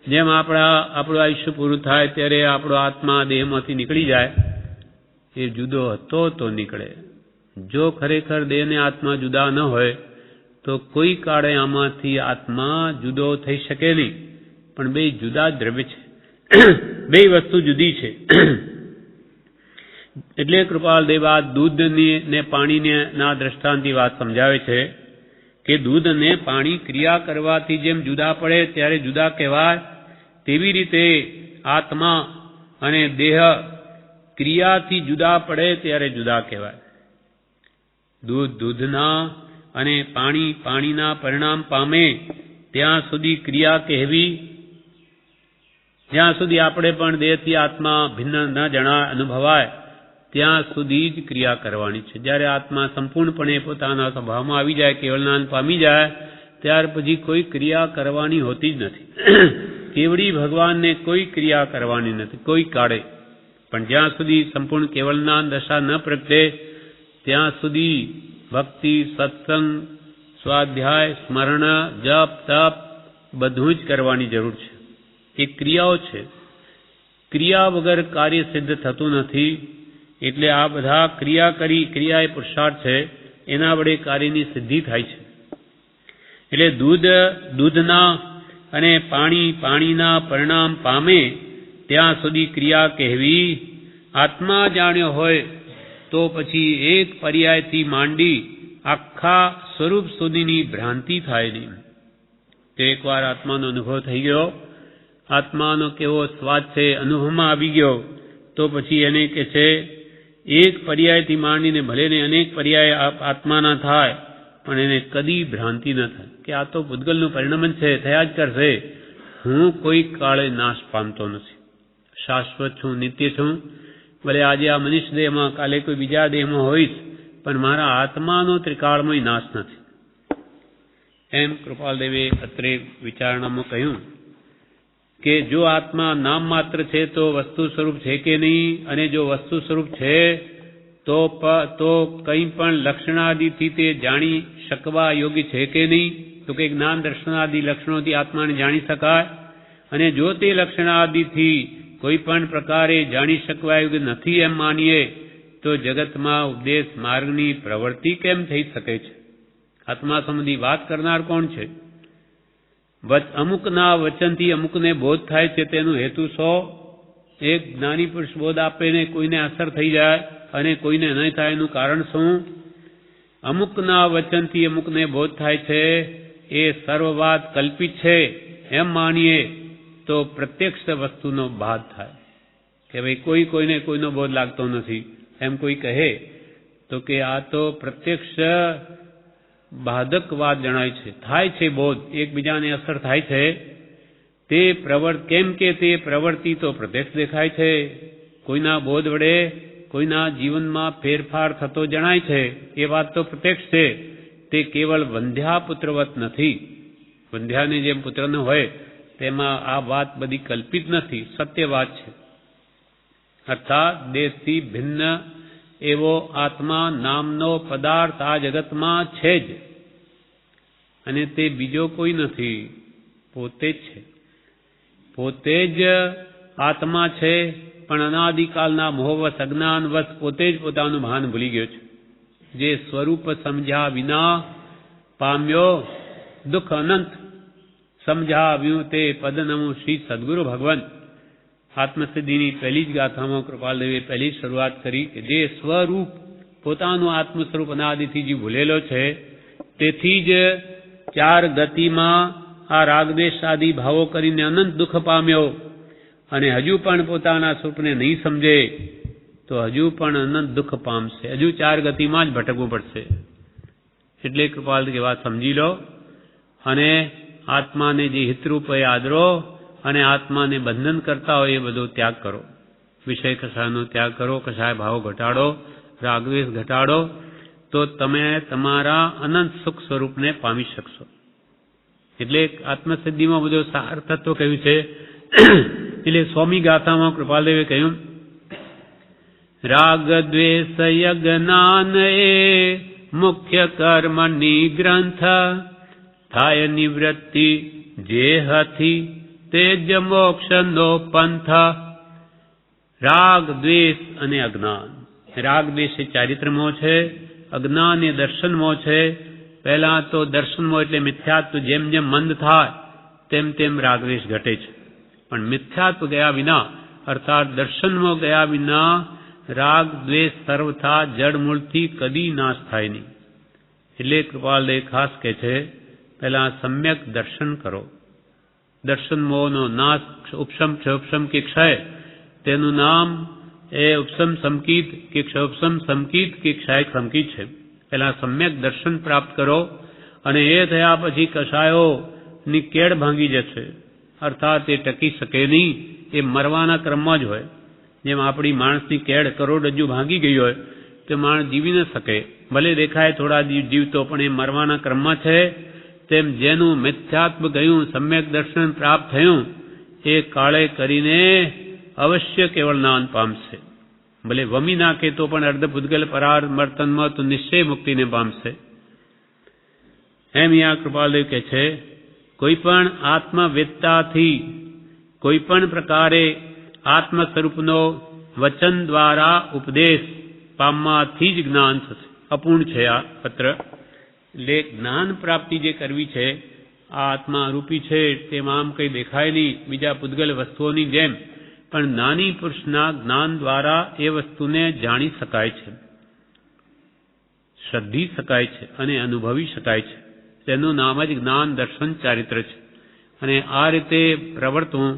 જેમ આપણું આયુષ્ય પૂરું થાય ત્યારે આપણો આત્મા દેહમાંથી નીકળી જાય, એ જુદો હતો તો નીકળે. જો ખરેખર દેહ અને આત્મા જુદા ન હોય તો કોઈ કાળે આમાંથી આત્મા જુદો થઈ શકે નહીં. પણ બે જુદા જ દ્રવ્ય છે, બે વસ્તુ જુદી છે. એટલે કૃપાલ દેવ આ દૂધની ને પાણીને ના દ્રષ્ટાંતની વાત સમજાવે છે કે દૂધ અને પાણી ક્રિયા કરવાથી જેમ જુદા પડે ત્યારે જુદા કહેવાય, તેવી રીતે આત્મા અને દેહ ક્રિયાથી જુદા પડે ત્યારે જુદા કહેવાય. દૂધ દૂધના અને પાણી પાણીના પરિણામ પામે ત્યાં સુધી ક્રિયા કહેવી. જ્યાં સુધી આપણે પણ દેહથી આત્મા ભિન્ન ન અનુભવાય ત્યાં સુધી જ ક્રિયા કરવાની છે. જ્યારે આત્મા સંપૂર્ણપણે પોતાના સ્વભાવમાં આવી જાય, કેવળ જ્ઞાન પામી જાય, ત્યાર પછી કોઈ ક્રિયા કરવાની હોતી જ નથી. કેવડી ભગવાનને કોઈ ક્રિયા કરવાની નથી કોઈ કાળે. પણ જ્યાં સુધી સંપૂર્ણ કેવળ જ્ઞાન દશા ન પ્રગટે ત્યાં સુધી ભક્તિ, સત્સંગ, સ્વાધ્યાય, સ્મરણ, જપ, તપ બધું જ કરવાની જરૂર છે. એ ક્રિયાઓ છે. ક્રિયા વગર કાર્ય સિદ્ધ થતું નથી. એટલે આ બધા ક્રિયા એ પુરુષાર્થ છે, એના વડે કાર્યની સિદ્ધિ થાય છે. એટલે દૂધના અને પાણીના પરિણામ પામે ત્યાં સુધી ક્રિયા કહેવી. આત્મા જાણ્યો હોય તો પછી એક પર્યાયથી માંડી આખા સ્વરૂપ સુધીની ભ્રાંતિ થાય નહીં. તો એકવાર આત્માનો અનુભવ થઈ ગયો, આત્માનો કેવો સ્વાદ છે અનુભવમાં આવી ગયો, તો પછી એને કે છે એક પર્યાયથી માંડીને ભલે ને અનેક પર્યાય આત્માના થાય પણ એને કદી ભ્રાંતિ ન થાય કે આ તો ભૂતગલનું પરિણમન છે, થયા જ કરશે. હું કોઈ કાળે નાશ પામતો નથી, શાશ્વત છું, નિત્ય છું. ભલે આજે આ મનુષ્ય દેહમાં, કાલે કોઈ બીજા દેહમાં હોઈશ, પણ મારા આત્માનો ત્રિકાળમય નાશ નથી. એમ કૃપાલદેવે અત્રે વિચારણામાં કહ્યું કે જો આત્મા નામ માત્ર છે તો વસ્તુ સ્વરૂપ છે કે નહીં, અને જો વસ્તુ સ્વરૂપ છે તો કંઈ પણ લક્ષણાદિથી તે જાણી શકવા યોગ્ય છે કે નહીં, તો કે જ્ઞાન દર્શનાદિ લક્ષણોથી આત્માને જાણી શકાય. અને જો તે લક્ષણાદિથી કોઈ પણ પ્રકારે જાણી શકવા યોગ્ય નથી એમ માનીએ તો જગતમાં ઉપદેશ માર્ગની પ્રવૃત્તિ કેમ થઈ શકે છે? આત્મા સંબંધી વાત કરનાર કોણ છે? અમુકના વચનથી અમુકને બોધ થાય છે, તેનો હેતુ શો? એક જ્ઞાની પુરુષ બોધ આપે ને કોઈને અસર થઈ જાય અને કોઈને નહીં થાય, એનું કારણ શું? અમુકના વચનથી અમુકને બોધ થાય છે એ સર્વવાદ કલ્પિત છે એમ માનીએ તો પ્રત્યક્ષ વસ્તુનો બાદ થાય કે ભાઈ કોઈને કોઈનો બોધ લાગતો નથી એમ કોઈ કહે તો કે આ તો પ્રત્યક્ષ બાધક વાત જણાય છે. થાય છે બોધ, એકબીજાને અસર થાય છે, કેમ કે તે પ્રવૃત્તિ તો પ્રત્યક્ષ દેખાય છે, કોઈના બોધ વડે કોઈના જીવનમાં ફેરફાર થતો જણાય છે, એ વાત તો પ્રત્યક્ષ છે. તે કેવળ વંધ્યા પુત્રવત નથી. વંધ્યાની જેમ પુત્ર ન હોય તેમાં આ વાત બધી કલ્પિત નથી, સત્ય વાત છે. અર્થાત દેહથી ભિન્ન એવો આત્મા નામનો પદાર્થ આ જગતમાં છે જ, અને તે બીજો કોઈ નથી, પોતે જ છે. પોતે જ આત્મા છે, પણ અનાદિકાલના મોહવશ અજ્ઞાનવશ પોતે જ પોતાનું ભાન ભૂલી ગયો છે. જે સ્વરૂપ સમજ્યા વિના પામ્યો દુઃખ અનંત, સમજાવ્યું તે પદ નમો શ્રી સદગુરુ ભગવાન. આત્મસિદ્ધિની પહેલી જ ગાથામાં કૃપાલદેવે પહેલી શરૂઆત કરી કે જે સ્વરૂપ પોતાનું આત્મ સ્વરૂપ અનાદિથી જે ભૂલેલો છે, તેથી જ ચાર ગતિમાં આ રાગદ્વેષ આદિ ભાવો કરીને અનંત દુઃખ પામ્યો, અને હજુ પણ પોતાના સ્વરૂપને નહીં સમજે તો હજુ પણ અનંત દુઃખ પામશે, હજુ ચાર ગતિમાં જ ભટકવું પડશે. એટલે કૃપાલ કે વાત સમજી લો, અને આત્માને જે હિતરૂપ હોય આદરો, અને આત્માને બંધન કરતા હોય એ બધો ત્યાગ કરો. વિષય કષાયનો ત્યાગ કરો, કષાય ભાવ ઘટાડો, રાગદ્વેષ ઘટાડો, તો તમે તમારા અનંત સુખ સ્વરૂપને પામી શકશો. એટલે આત્મસિદ્ધિમાં બધો સાર તત્વ કહ્યું છે. એટલે સ્વામી ગાથામાં કૃપાલદેવે કહ્યું, રાગ દ્વેષ જ્ઞાન એ મુખ્ય કર્મની ગ્રંથ, થાય નિવૃત્તિ જે હતી તે જ મોક્ષનો પંથ. રાગ દ્વેષ અને અજ્ઞાન. રાગ દ્વેષ એ ચારિત્રમોહ છે, અજ્ઞાન એ દર્શનમોહ છે. પહેલા તો દર્શનમોહ એટલે મિથ્યાત્વ જેમ જેમ મંદ થાય તેમ તેમ રાગદ્વેષ ઘટે છે, પણ મિથ્યાત્વ ગયા વિના અર્થાત દર્શનમોહ ગયા વિના રાગ દ્વેષ સર્વથા જડમૂળથી કદી નાશ થાય નહીં. એટલે કૃપાલદેવ ખાસ કહે છે, પહેલા સમ્યક દર્શન કરો. દર્શન મોહનો નાશ, ઉપશમ ક્ષયોપશમ કે ક્ષય, તેનું નામ એ ઉપશમ સમકિત કે ક્ષયોપશમ સમકિત કે ક્ષય સમકિત છે. પહેલા સમ્યક દર્શન પ્રાપ્ત કરો, અને એ થયા પછી કષાયોની કેડ ભાંગી જશે. અર્થાત એ ટકી શકે નહીં, એ મરવાના ક્રમમાં જ હોય. જેમ આપણી માણસની કેડ કરોડરજ્જુ ભાંગી ગઈ હોય તો માણસ જીવી ન શકે, ભલે દેખાય થોડા જીવતો, પણ એ મરવાના ક્રમમાં છે. તેમ જેનું મિથ્યાત્વ ગયું, સમ્યક દર્શન પ્રાપ્ત થયું, એ કાળે કરીને અવશ્ય કેવળ જ્ઞાન પામશે. ભલે વમી નાખે તો પણ અર્ધ પૂતગલ પરાર વર્તનમાં તો નિશ્ચય મુક્તિને પામશે. એમ અહીંયા કૃપાલદેવ કહે છે, કોઈ પણ આત્મવેત્તાથી કોઈ પણ પ્રકારે આત્મ સ્વરૂપનો વચન દ્વારા ઉપદેશ પામવાથી જ જ્ઞાન થશે. અપૂર્ણ છે આ પત્ર. એટલે જ્ઞાન પ્રાપ્તિ જે કરવી છે, આ આત્મા રૂપી છે તેમાં આમ કંઈ દેખાય નહીં બીજા પૂતગલ વસ્તુઓની જેમ, પણ જ્ઞાની પુરુષના જ્ઞાન દ્વારા એ વસ્તુને જાણી શકાય છે, શ્રદ્ધી શકાય છે અને અનુભવી શકાય છે. તેનું નામ જ જ્ઞાન દર્શન ચારિત્ર છે. અને આ રીતે પ્રવર્તવું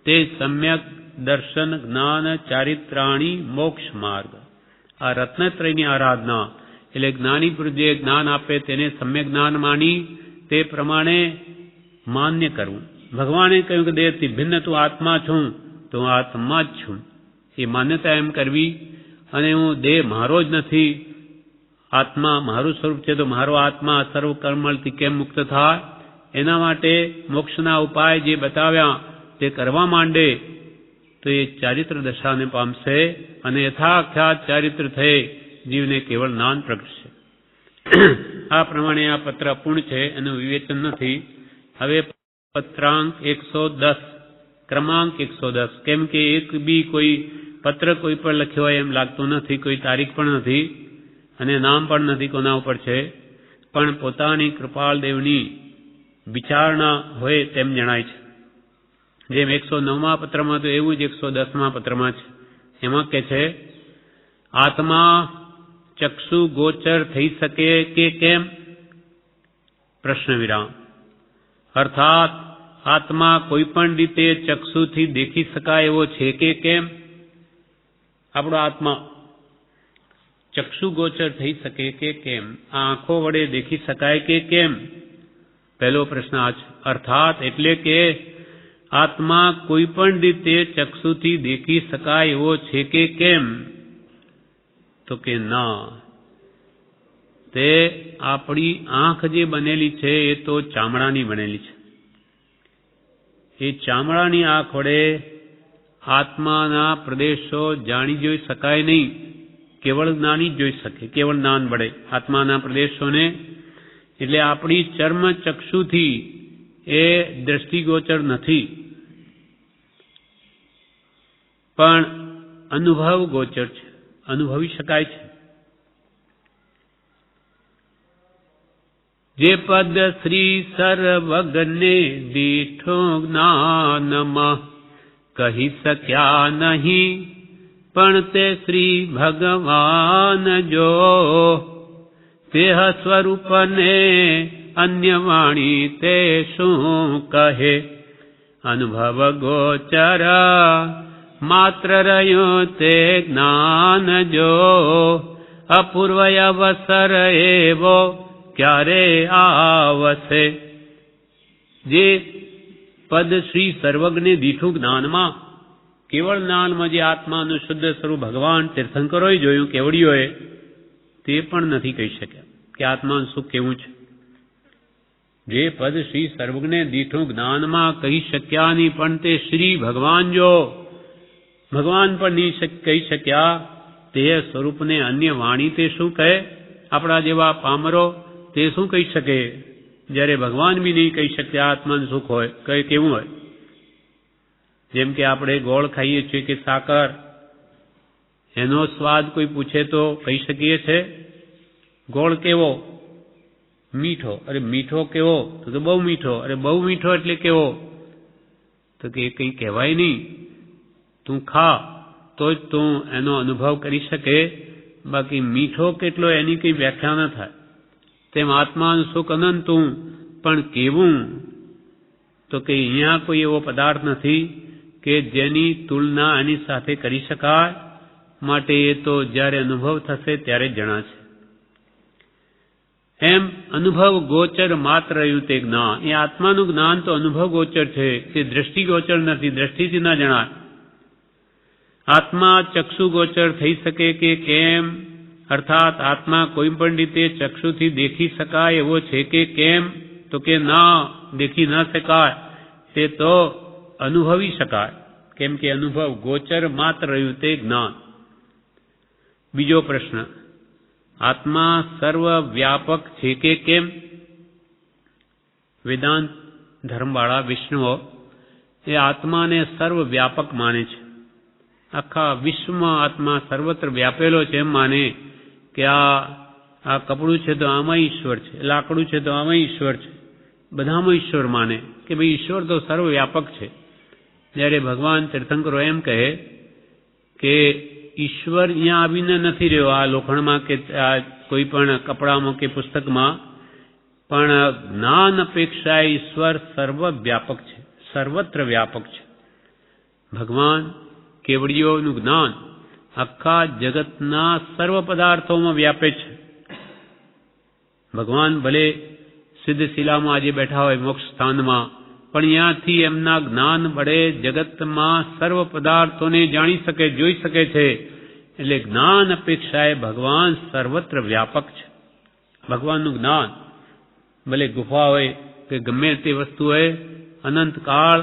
તે સમ્યક દર્શન જ્ઞાન ચારિત્રાણી મોક્ષ માર્ગ. આ રત્નત્રયની આરાધના, એટલે જ્ઞાની પુરુષ જે જ્ઞાન આપે તેને સમ્યક જ્ઞાન માની તે પ્રમાણે માન્ય કરવું. ભગવાને કહ્યું કે દેહથી ભિન્ન તું આત્મા છું, તો હું આત્મા જ છું, એ માન્યતા એમ કરવી. અને હું દેહ મારો જ નથી, આત્મા મારું સ્વરૂપ છે, તો મારો આત્મા સર્વ કર્મથી કેમ મુક્ત થાય? એના માટે મોક્ષના ઉપાય જે બતાવ્યા તે કરવા માંડે તો એ ચારિત્ર દશાને પામશે, અને યથાખ્યાત ચારિત્ર થઈ જીવને કેવળ જ્ઞાન પ્રગટશે. આ પ્રમાણે આ પત્ર અપૂર્ણ છે, એનું વિવેચન નથી. હવે પત્રાંક 110, ક્રમાંક 110. કેમ કે એક બી કોઈ પત્ર કોઈ પર લખ્યો હોય એમ લાગતું નથી, કોઈ તારીખ પણ નથી અને નામ પણ નથી કોના ઉપર છે, પણ પોતાની કૃપાલદેવની વિચારણા હોય તેમ જણાય છે. જેમ 109મા પત્રમાં તો એવું જ 110મા પત્રમાં છે. એમાં કે છે, આત્મા ચક્ષુ ગોચર થઈ શકે કે કેમ? પ્રશ્ન વિરામ. અર્થાત આત્મા કોઈ પણ રીતે ચક્ષુથી દેખી શકાય એવો છે કે કેમ? આપણો આત્મા ચક્ષુ ગોચર થઈ શકે કે કેમ? આ આંખો વડે દેખી શકાય કે કેમ? પહેલો પ્રશ્ન આ છે. અર્થાત એટલે કે આત્મા કોઈ પણ રીતે ચક્ષુથી દેખી શકાય એવો છે કે કેમ? તો કે ના, તે આપણી આંખ જે બનેલી છે એ તો ચામડાની બનેલી છે. એ ચામડાની આંખ વડે આત્માના પ્રદેશો જાણી જોઈ શકાય નહીં, કેવળ જ્ઞાની જ જોઈ શકે, કેવળ જ્ઞાન વડે આત્માના પ્રદેશોને. એટલે આપણી ચર્મ ચક્ષુથી એ દ્રષ્ટિગોચર નથી, પણ અનુભવ ગોચર છે, અનુભવી શકાય છે. જે પદ શ્રી સર્વજ્ઞને દીઠો જ્ઞાનમાં કહી શક્યા નહીં, પણ તે શ્રી ભગવાન જો તેહ સ્વરૂપને અન્ય વાણી તે શું કહે? અનુભવ ગોચર માત્ર રહ્યું તે જ્ઞાન જો, અપૂર્વ અવસર એવો ક્યારે આવશે? જે પદ શ્રી સર્વજ્ઞને દીઠું જ્ઞાનમાં, કેવળ જ્ઞાનમાં જે આત્માનું શુદ્ધ સ્વરૂપ ભગવાન તીર્થંકરોએ જોયું, કેવડીઓએ, તે પણ નથી કહી શક્યા કે આત્માનું સુખ કેવું છે. જે પદ શ્રી સર્વજ્ઞને દીઠું જ્ઞાનમાં કહી શક્યા નહીં, પણ તે શ્રી ભગવાન જો, ભગવાન પણ નહીં કહી શક્યા, તે સ્વરૂપને અન્ય વાણી તે શું કહે? આપણા જેવા પામરો તે શું કહી શકે? જ્યારે ભગવાન બી નહીં કહી શકતા આત્માનું સુખ હોય, કઈ કેવું હોય? જેમ કે આપણે ગોળ ખાઈએ છીએ કે સાકર, એનો સ્વાદ કોઈ પૂછે તો કહી શકીએ છે? ગોળ કેવો? મીઠો. અરે મીઠો કેવો? તો બહુ મીઠો. અરે બહુ મીઠો એટલે કેવો? તો કે કંઈ કહેવાય નહીં. તું ખા તો જ તું એનો અનુભવ કરી શકે, બાકી મીઠો કેટલો એની કંઈ વ્યાખ્યા ન થાય. તેમ આત્માનું સુખ અનંતું, પણ કેવું? તો કે અહીંયા કોઈ એવો પદાર્થ નથી કે જેની તુલના એની સાથે કરી શકાય, માટે એ તો જ્યારે અનુભવ થશે ત્યારે જ જણાશે. એમ અનુભવ ગોચર માત્ર રહ્યું તે જ્ઞાન, એ આત્માનું જ્ઞાન તો અનુભવ ગોચર છે, તે દ્રષ્ટિગોચર નથી, દ્રષ્ટિથી ના જણાય. આત્મા ચક્ષુ ગોચર થઈ શકે કે કેમ? અર્થાત આત્મા કોઈ પણ રીતે ચક્ષુથી દેખી શકાય એવો છે કે કેમ? તો કે ના, દેખી ન શકાય, તે તો અનુભવી શકાય, કેમ કે અનુભવ ગોચર માત્ર રહ્યું તે જ્ઞાન. બીજો પ્રશ્ન, આત્મા સર્વ વ્યાપક છે કે કેમ? વેદાંત ધર્મવાળા વિષ્ણુઓ એ આત્માને સર્વ વ્યાપક માને છે. આખા વિશ્વમાં આત્મા સર્વત્ર વ્યાપેલો છે એમ માને કે આ કપડું છે તો આમાં ઈશ્વર છે, લાકડું છે તો આમાં ઈશ્વર છે, બધામાં ઈશ્વર માને કે ભાઈ ઈશ્વર તો સર્વ વ્યાપક છે. જ્યારે ભગવાન તીર્થંકરો એમ કહે કે ઈશ્વર અહીંયા આવીને નથી રહ્યો આ લોખંડમાં કે આ કોઈ પણ કપડામાં કે પુસ્તકમાં, પણ જ્ઞાન અપેક્ષાએ ઈશ્વર સર્વ વ્યાપક છે, સર્વત્ર વ્યાપક છે. ભગવાન કેવડીઓનું જ્ઞાન આખા જગતના સર્વ પદાર્થોમાં વ્યાપે છે. ભગવાન ભલે સિદ્ધ શિલામાં આજે બેઠા હોય મોક્ષ સ્થાનમાં, પણ અહીંયાથી એમના જ્ઞાન વડે જગતમાં સર્વ પદાર્થોને જાણી શકે, જોઈ શકે છે. એટલે જ્ઞાન અપેક્ષાએ ભગવાન સર્વત્ર વ્યાપક છે. ભગવાનનું જ્ઞાન ભલે ગુફા હોય કે ગમે તે વસ્તુ હોય, અનંત કાળ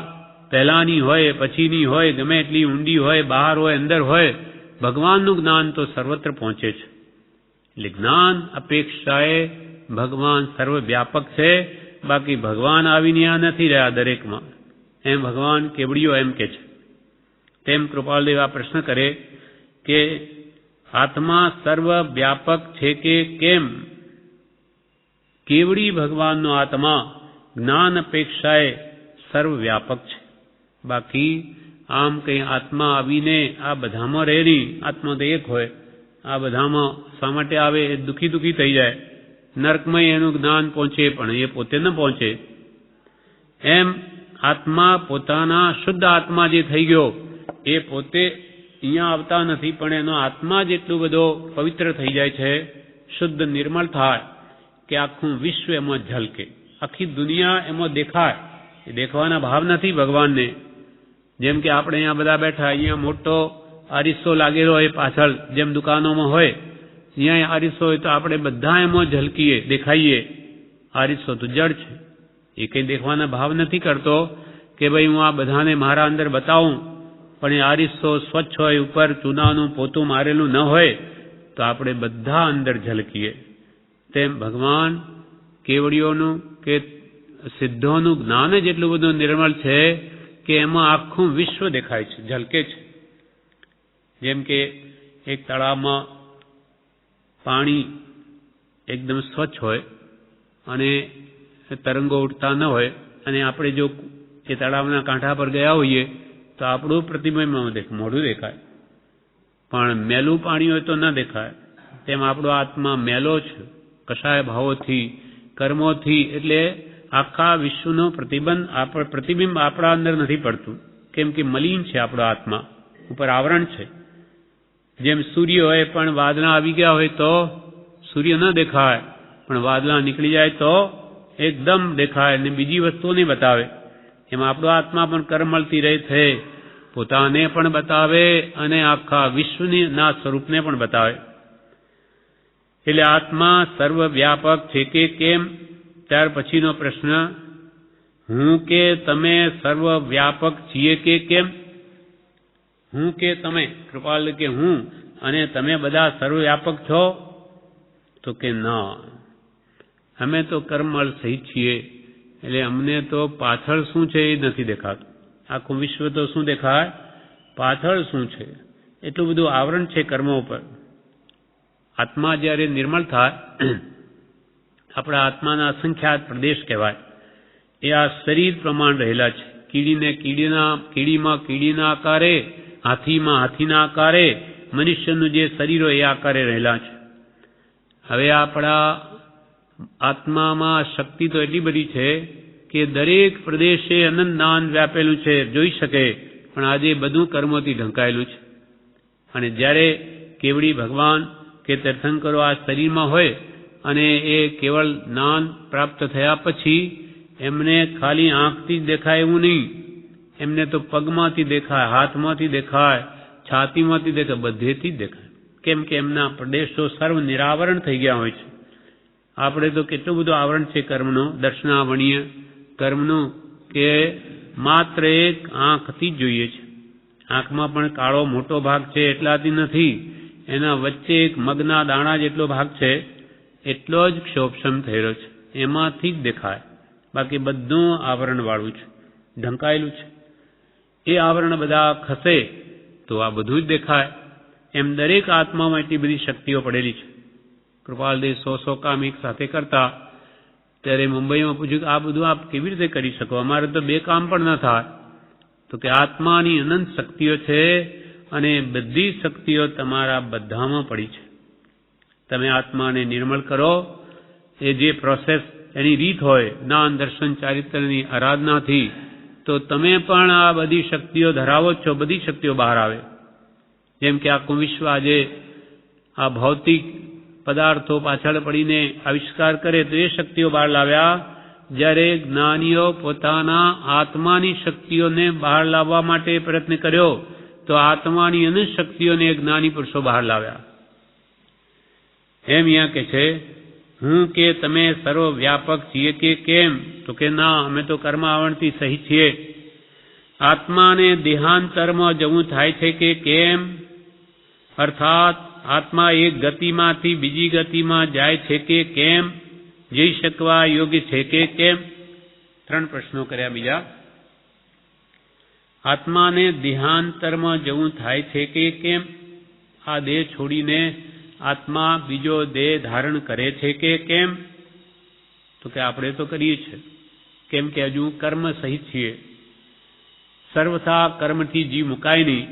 પહેલાની હોય, પછીની હોય, ગમે એટલી ઊંડી હોય, બહાર હોય, અંદર હોય, ભગવાનનું જ્ઞાન તો સર્વત્ર પહોંચે છે. એટલે જ્ઞાન અપેક્ષાએ ભગવાન સર્વ વ્યાપક છે, બાકી ભગવાન આવીને આ નથી રહ્યા દરેકમાં, એમ ભગવાન કેવડીઓ એમ કે છે. તેમ કૃપાલદેવ આ પ્રશ્ન કરે કે આત્મા સર્વ વ્યાપક છે કે કેમ? કેવડી ભગવાનનો આત્મા જ્ઞાન અપેક્ષાએ સર્વ વ્યાપક છે, બાકી આમ કંઈ આત્મા આવીને આ બધામાં રહે નહીં. આત્મા તો એક હોય, આ બધામાં શા માટે આવે? એ દુઃખી થઈ જાય, નર્કમય એનું જ્ઞાન પહોંચે પણ એ પોતે ન પહોંચે. એમ આત્મા પોતાના શુદ્ધ આત્મા જે થઈ ગયો એ પોતે અહીંયા આવતા નથી, પણ એનો આત્મા જેટલું બધો પવિત્ર થઈ જાય છે, શુદ્ધ નિર્મળ થાય કે આખું વિશ્વ એમાં ઝલકે, આખી દુનિયા એમાં દેખાય. એ દેખવાના ભાવ નથી ભગવાનને, જેમ કે આપણે અહીંયા બધા બેઠા, અહીંયા મોટો અરીસો લાગેલો હોય પાછળ, જેમ દુકાનોમાં હોય, અહીંયા અરીસો હોય તો આપણે બધા એમાં ઝલકીએ, દેખાઈએ. અરીસો તો જડ છે, એ કંઈ દેખવાના ભાવ નથી કરતો કે ભાઈ હું આ બધાને મારા અંદર બતાવું. પણ એ અરીસો સ્વચ્છ હોય, ઉપર ચૂનાનું પોતું મારેલું ન હોય તો આપણે બધા અંદર ઝલકીએ. તેમ ભગવાન કેવડીઓનું કે સિદ્ધોનું જ્ઞાન જ એટલું બધું નિર્મળ છે કે એમાં આખું વિશ્વ દેખાય છે, ઝલકે છે. જેમ કે એક તળાવમાં પાણી એકદમ સ્વચ્છ હોય અને તરંગો ઉઠતા ન હોય, અને આપણે જો એ તળાવના કાંઠા પર ગયા હોઈએ તો આપણું પ્રતિબિંબ મોઢું દેખાય, પણ મેલું પાણી હોય તો ન દેખાય. તેમ આપણો આત્મા મેલો છે, કશાય ભાવોથી, કર્મોથી. એટલે આખા વિશ્વનું પ્રતિબિંબ આપણા અંદર નથી પડતું, કેમ કે મલિન છે આપણો આત્મા, ઉપર આવરણ છે. જેમ સૂર્ય હોય પણ વાદળા આવી ગયા હોય તો સૂર્ય ન દેખાય, પણ વાદળા નીકળી જાય તો એકદમ દેખાય અને બીજી વસ્તુઓને બતાવે. એમાં આપણો આત્મા પણ કર્મળથી રહે છે, પોતાને પણ બતાવે અને આખા વિશ્વના સ્વરૂપને પણ બતાવે. એટલે આત્મા સર્વવ્યાપક છે કે કેમ? ત્યાર પછીનો પ્રશ્ન, હું કે તમે સર્વવ્યાપક છીએ કે કેમ? હું કે તમે, કૃપાલ કે હું અને તમે બધા સર્વવ્યાપક છો? તો કે ના, અમે તો કર્મળ સહિત છીએ, એટલે અમને તો પાછળ શું છે એ નથી દેખાતું. આખું વિશ્વ તો શું દેખાય? પાછળ શું છે એટલું બધું આવરણ છે કર્મો ઉપર. આત્મા જ્યારે નિર્મળ થાય, આપણા આત્માના અસંખ્યાત પ્રદેશ કહેવાય, એ આ શરીર પ્રમાણ રહેલા છે. કીડીમાં કીડીના આકારે, હાથીમાં હાથીના આકારે, મનુષ્યનું જે શરીર હોય એ આકારે રહેલા છે. હવે આપણા આત્મામાં શક્તિ તો એટલી બધી છે કે દરેક પ્રદેશે અનંત જ્ઞાન વ્યાપેલું છે, જોઈ શકે, પણ આજે બધું કર્મોથી ઢંકાયેલું છે. અને જ્યારે કેવડી ભગવાન કે તીર્થંકરો આ શરીરમાં હોય અને એ કેવળ જ્ઞાન પ્રાપ્ત થયા પછી એમને ખાલી આંખથી જ દેખાય એવું નહીં, એમને તો પગમાંથી દેખાય, હાથમાંથી દેખાય, છાતીમાંથી દેખાય, બધેથી જ દેખાય. કેમ કે એમના પ્રદેશો સર્વ નિરાવરણ થઈ ગયા હોય છે. આપણે તો કેટલું બધું આવરણ છે કર્મનું, દર્શનાવણીય કર્મનું, કે માત્ર એક આંખથી જ જોઈએ છે. આંખમાં પણ કાળો મોટો ભાગ છે એટલાથી નથી, એના વચ્ચે એક મગના દાણા જેટલો ભાગ છે, એટલો જ ક્ષોભક્ષમ થયેલો છે, એમાંથી જ દેખાય. બાકી બધું આવરણવાળું છે, ઢંકાયેલું છે. એ આવરણ બધા ખસે તો આ બધું જ દેખાય. એમ દરેક આત્મામાં એટલી બધી શક્તિઓ પડેલી છે. કૃપાલદેવ 100 કામ એક સાથે કરતા, ત્યારે મુંબઈમાં પૂછ્યું કે આ બધું આપ કેવી રીતે કરી શકો? અમારે તો 2 કામ પણ ન થાય. તો કે આત્માની અનંત શક્તિઓ છે અને બધી શક્તિઓ તમારા બધામાં પડી છે. તમે આત્માને નિર્મળ કરો, એ જે પ્રોસેસ, એની રીત હોય, જ્ઞાન દર્શન ચારિત્ર્યની આરાધનાથી, તો તમે પણ આ બધી શક્તિઓ ધરાવો છો, બધી શક્તિઓ બહાર આવે. જેમ કે આખું વિશ્વ આજે આ ભૌતિક પદાર્થો પાછળ પડીને આવિષ્કાર કરે તો એ શક્તિઓ બહાર લાવ્યા, જ્યારે જ્ઞાનીઓ પોતાના આત્માની શક્તિઓને બહાર લાવવા માટે પ્રયત્ન કર્યો તો આત્માની અનંત શક્તિઓને જ્ઞાની પુરુષો બહાર લાવ્યા. એમ અહીંયા કે છે, હું કે તમે સર્વવ્યાપક છીએ કે કેમ? તો કે ના, અમે તો કર્મ આવરણથી સહિત છીએ. આત્માને દેહાંતરમાં જવું થાય છે કે કેમ? અર્થાત આત્મા એક ગતિમાંથી બીજી ગતિમાં જાય છે કે કેમ? જઈ શકવા યોગ્ય છે કે કેમ? 3 પ્રશ્નો કર્યા બીજા. આત્માને દેહાંતરમાં જવું થાય છે કે કેમ? આ દેહ છોડીને આત્મા બીજો દેહ ધારણ કરે છે કે કેમ? તો કે આપણે તો કરીએ છીએ, કેમ કે હજુ કર્મ સહિત છીએ. સર્વથા કર્મથી જીવ મુકાય નહીં,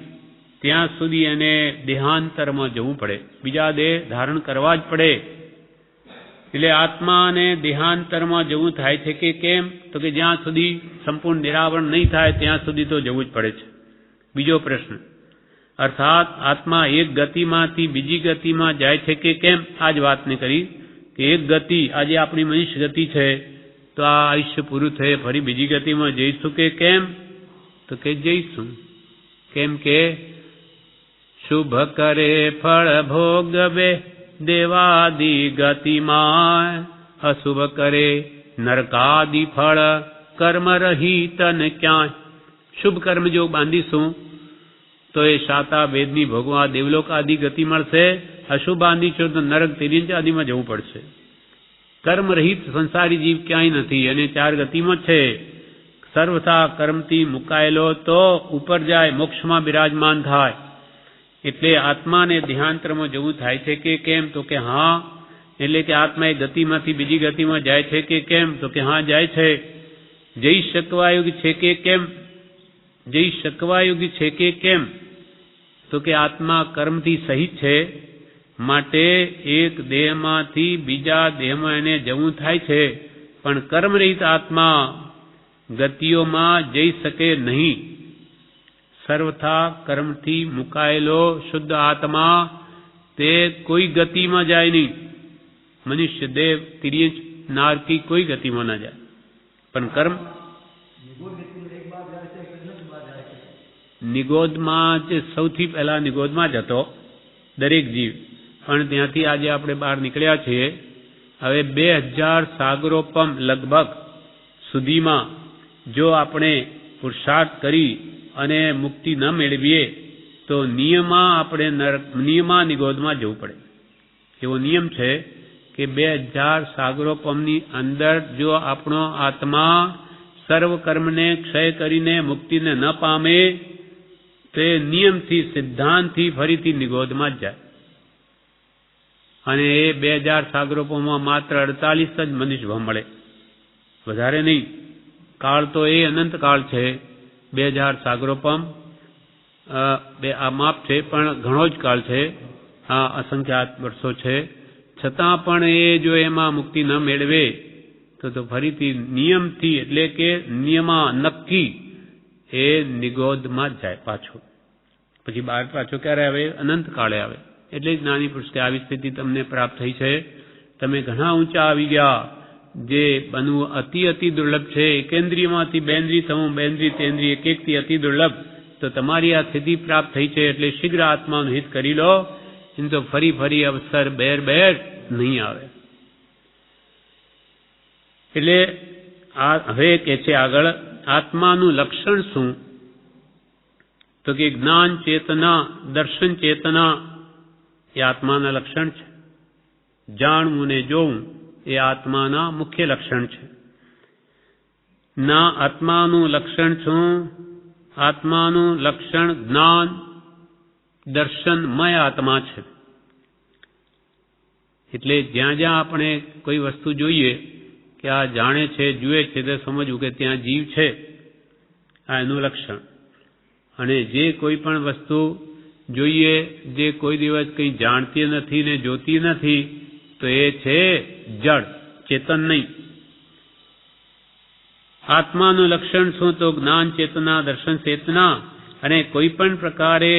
ત્યાં સુધી એને દેહાંતરમાં જવું પડે, બીજા દેહ ધારણ કરવા જ પડે. એટલે આત્માને દેહાંતરમાં જવું થાય છે કે કેમ? તો કે જ્યાં સુધી સંપૂર્ણ નિરાવરણ નહીં થાય ત્યાં સુધી તો જવું જ પડે છે. બીજો પ્રશ્ન, અર્થાત આત્મા એક ગતિમાંથી બીજી ગતિમાં જાય છે કે કેમ? આ જ વાતને કરી કે એક ગતિ, આજે આપણી મનુષ્ય ગતિ છે, તો આ આયુષ્ય પૂરું થયે ફરી બીજી ગતિમાં જઈશું કે કેમ? તો કે જઈશું. કેમ કે શુભ કરે ફળ ભોગવે દેવાદિ ગતિમાં, અશુભ કરે નરકાદિ ફળ કર્મ રહિત ન ક્યાંય. શુભ કર્મ જો બાંધીશું તો એ શાતા વેદની ભોગવા દેવલોક આદિ ગતિ મળશે. અશુભ બાંધીશું તો નરક તિર્યંચ આદિમાં જવું પડશે. કર્મ રહિત સંસારી જીવ ક્યાંય નથી અને 4 ગતિમાં છે. સર્વથા કર્મથી મુકાયેલો તો ઉપર જાય, મોક્ષમાં બિરાજમાન થાય. એટલે આત્માને દેહાંતરમાં જવું થાય છે કે કેમ? તો કે હા. એટલે કે આત્મા એ ગતિમાંથી બીજી ગતિમાં જાય છે કે કેમ? તો કે હા જાય છે. જઈ શકવાયુગ છે કે કેમ? જઈ શકવાયુગ છે કે કેમ? તો કે આત્મા કર્મથી સહિત છે, માટે એક દેહમાંથી બીજા દેહમાં એને જવું થાય છે. પણ કર્મરહિત આત્મા ગતિઓમાં જઈ શકે નહીં. સર્વથા કર્મથી મુકાયેલો શુદ્ધ આત્મા તે કોઈ ગતિમાં જાય નહીં. મનુષ્ય દેવ તિર્યંચ નારકી કોઈ ગતિમાં ના જાય. પણ કર્મ નિગોદમાં જ સૌથી પહેલા નિગોદમાં જ હતો દરેક જીવ. પણ ત્યાંથી આજે આપણે બહાર નીકળ્યા છીએ. હવે 2000 સાગરોપમ લગભગ સુધીમાં જો આપણે પુરુષાર્થ કરી અને મુક્તિ ન મેળવીએ તો નિયમા નિગોદમાં જવું પડે. એવો નિયમ છે કે 2000 સાગરોપમની અંદર જો આપણો આત્મા સર્વ કર્મને ક્ષય કરીને મુક્તિને ન પામે તે નિયમથી સિદ્ધાંતથી ફરીથી નિગોદમાં જ જાય. અને એ 2000 સાગરોપમમાં માત્ર 48 જ મનુષ્ય મળે, વધારે નહીં. કાળ તો એ અનંત કાળ છે. 2000 સાગરોપમ આ માપ છે, પણ ઘણો જ કાળ છે. આ અસંખ્યાત વર્ષો છે. છતાં પણ એ જો એમાં મુક્તિ ન મેળવે તો ફરીથી નિયમથી, એટલે કે નિયમા નક્કી એ નિગોદમાં જ જાય પાછો. પછી બહાર પાછો ક્યારે આવે? અનંત કાળે આવે. એટલે જ જ્ઞાની પુરુષ કે આવી સ્થિતિ તમને પ્રાપ્ત થઈ છે. તમે ઘણા ઊંચા આવી ગયા. જે બનવું અતિ દુર્લભ છે. એકેન્દ્રિયમાંથી બેન્દ્રિય થવું, બેન્દ્રિય તેન્દ્રિય, એકથી અતિ દુર્લભ. તો તમારી આ સ્થિતિ પ્રાપ્ત થઈ છે એટલે શીઘ્ર આત્માનું હિત કરી લો. એમ તો ફરી અવસર બેર નહીં આવે. એટલે આ હવે કે છે આગળ આત્માનું લક્ષણ શું? તો કે જ્ઞાન ચેતના, દર્શન ચેતના એ આત્માના લક્ષણ છે. જાણવું ને જોવું એ આત્માના મુખ્ય લક્ષણ છે. ના આત્માનું લક્ષણ શું? આત્માનું લક્ષણ જ્ઞાન દર્શનમય આત્મા છે. એટલે જ્યાં જ્યાં આપણે કોઈ વસ્તુ જોઈએ કે આ જાણે છે, જુએ છે, તો સમજવું કે ત્યાં જીવ છે. આ એનું લક્ષણ. અને જે કોઈ પણ વસ્તુ જોઈએ જે કોઈ દિવસ કંઈ જાણતી નથી ને જોતી નથી તો એ છે જડ, ચેતન નહીં. આત્માનું લક્ષણ શું? તો જ્ઞાન ચેતના, દર્શન ચેતના. અને કોઈ પણ પ્રકારે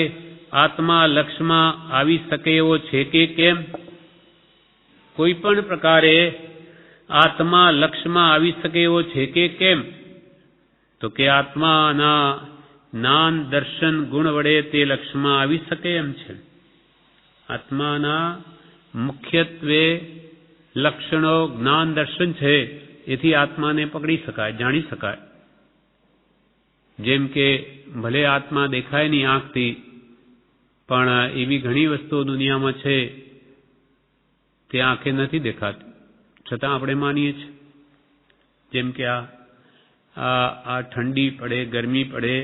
આત્મા લક્ષમાં આવી શકે એવો છે કે કેમ? કોઈ પણ પ્રકારે આત્મા લક્ષમાં આવી શકે એવો છે કે કેમ? તો કે આત્માના જ્ઞાન દર્શન ગુણ વડે તે લક્ષમાં આવી શકે એમ છે. આત્માના મુખ્યત્વે લક્ષણો જ્ઞાન દર્શન છે. એથી આત્માને પકડી શકાય, જાણી શકાય. જેમ કે ભલે આત્મા દેખાય નહીં આંખથી, પણ એવી ઘણી વસ્તુઓ દુનિયામાં છે તે આંખે નથી દેખાતી, છતાં આપણે માનીએ છીએ. જેમ કે આ ઠંડી પડે, ગરમી પડે,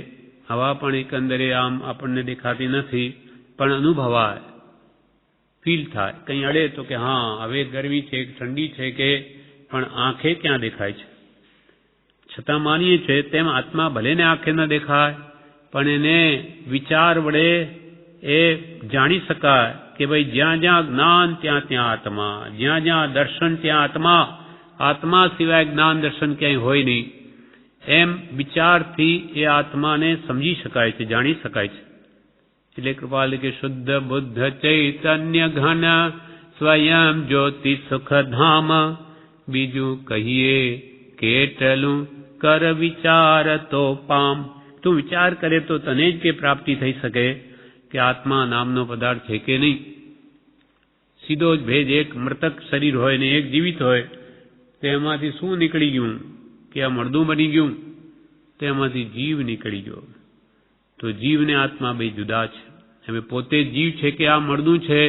હવા પણ એકંદરે આમ આપણને દેખાતી નથી, પણ અનુભવાય, ફીલ થાય. કંઈ અડે તો કે હા હવે ગરમી છે, ઠંડી છે, કે પણ આંખે ક્યાં દેખાય છે. છતાં માનીએ છીએ તેમ આત્મા ભલે ને આંખે ન દેખાય, પણ એને વિચાર વડે એ જાણી શકાય કે ભાઈ જ્યાં જ્યાં જ્ઞાન ત્યાં ત્યાં આત્મા, જ્યાં જ્યાં દર્શન ત્યાં આત્મા. આત્મા સિવાય જ્ઞાન દર્શન ક્યાંય હોય નહીં. એમ વિચારથી એ આત્માને સમજી શકાય છે, જાણી શકાય છે. એટલે કૃપાલ કે શુદ્ધ બુદ્ધ ચૈતન્ય ઘન સ્વયં જ્યોતિ સુખ ધામ. બીજું કહીએ કેટલું કર વિચાર તો પામ. તું વિચાર કરે તો તને જ કે પ્રાપ્તિ થઈ શકે કે આત્મા નામનો પદાર્થ છે કે નહીં. સીધો જ ભેદ, એક મૃતક શરીર હોય ને એક જીવિત હોય, તેમાંથી શું નીકળી ગયું કે આ મળદું બની ગયું? તેમાંથી જીવ નીકળી ગયો. તો જીવ ને આત્મા બે જુદા છે. હવે પોતે જીવ છે કે આ મળદું છે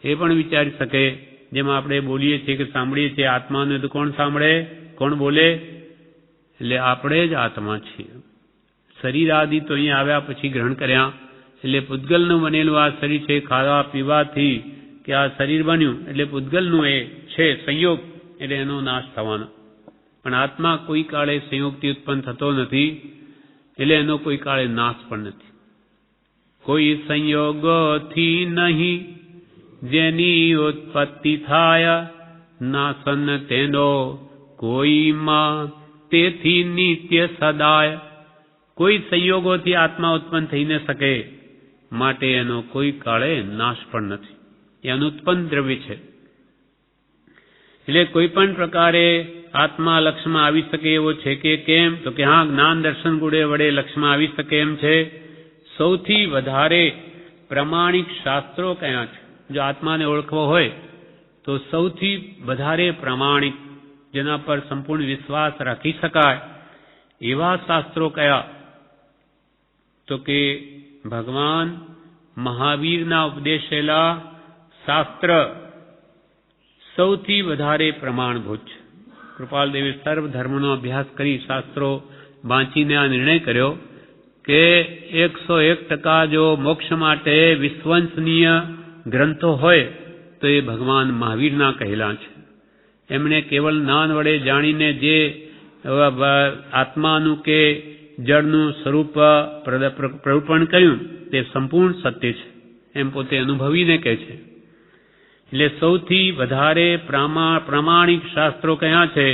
એ પણ વિચારી શકે. જેમ આપણે બોલીએ છીએ કે સાંભળીએ છીએ, આત્માને તો કોણ સાંભળે, કોણ બોલે? એટલે આપણે જ આત્મા છીએ. શરીર આદિ તો અહીંયા આવ્યા પછી ગ્રહણ કર્યા, એટલે પૂતગલનું બનેલું આ શરીર છે. ખાવા પીવાથી કે આ શરીર બન્યું એટલે પૂતગલનું એ છે સંયોગ, એટલે એનો નાશ થવાનો. પણ આત્મા કોઈ કાળે સંયોગથી ઉત્પન્ન થતો નથી, એટલે એનો કોઈ કાળે નાશ પણ નથી. કોઈ સંયોગથી નહીં જેની ઉત્પત્તિ થાય, નાશન તેનો કોઈમાં તેથી નિત્ય સદાય. કોઈ સંયોગોથી આત્મા ઉત્પન્ન થઈ ન શકે, માટે એનો કોઈ કાળે નાશ પણ નથી. એ અનુત્પન્ન દ્રવ્ય છે. એટલે કોઈ પણ પ્રકારે આત્મા લક્ષમાં આવી શકે એવો છે કે કેમ? તો કે હા, જ્ઞાન દર્શન વડે લક્ષમાં આવી શકે એમ છે. સૌથી વધારે પ્રમાણિક શાસ્ત્રો કયા છે? જો આત્માને ઓળખવો હોય તો સૌથી વધારે પ્રમાણિક, જેના પર સંપૂર્ણ વિશ્વાસ રાખી શકાય એવા શાસ્ત્રો કયા? તો કે ભગવાન મહાવીરના ઉપદેશેલા શાસ્ત્ર સૌથી વધારે પ્રમાણભૂત છે. કૃપાલદેવે સર્વ ધર્મનો અભ્યાસ કરી શાસ્ત્રો વાંચીને આ નિર્ણય કર્યો કે 101% જો મોક્ષ માટે વિશ્વસનીય ગ્રંથો હોય તો એ ભગવાન મહાવીરના કહેલા છે. એમણે કેવલ જ્ઞાન વડે જાણીને જે આત્માનું કે જળનું સ્વરૂપ પ્રરૂપણ કર્યું તે સંપૂર્ણ સત્ય છે, એમ પોતે અનુભવીને કહે છે. એટલે સૌથી વધારે પ્રામાણિક શાસ્ત્રો કયા છે?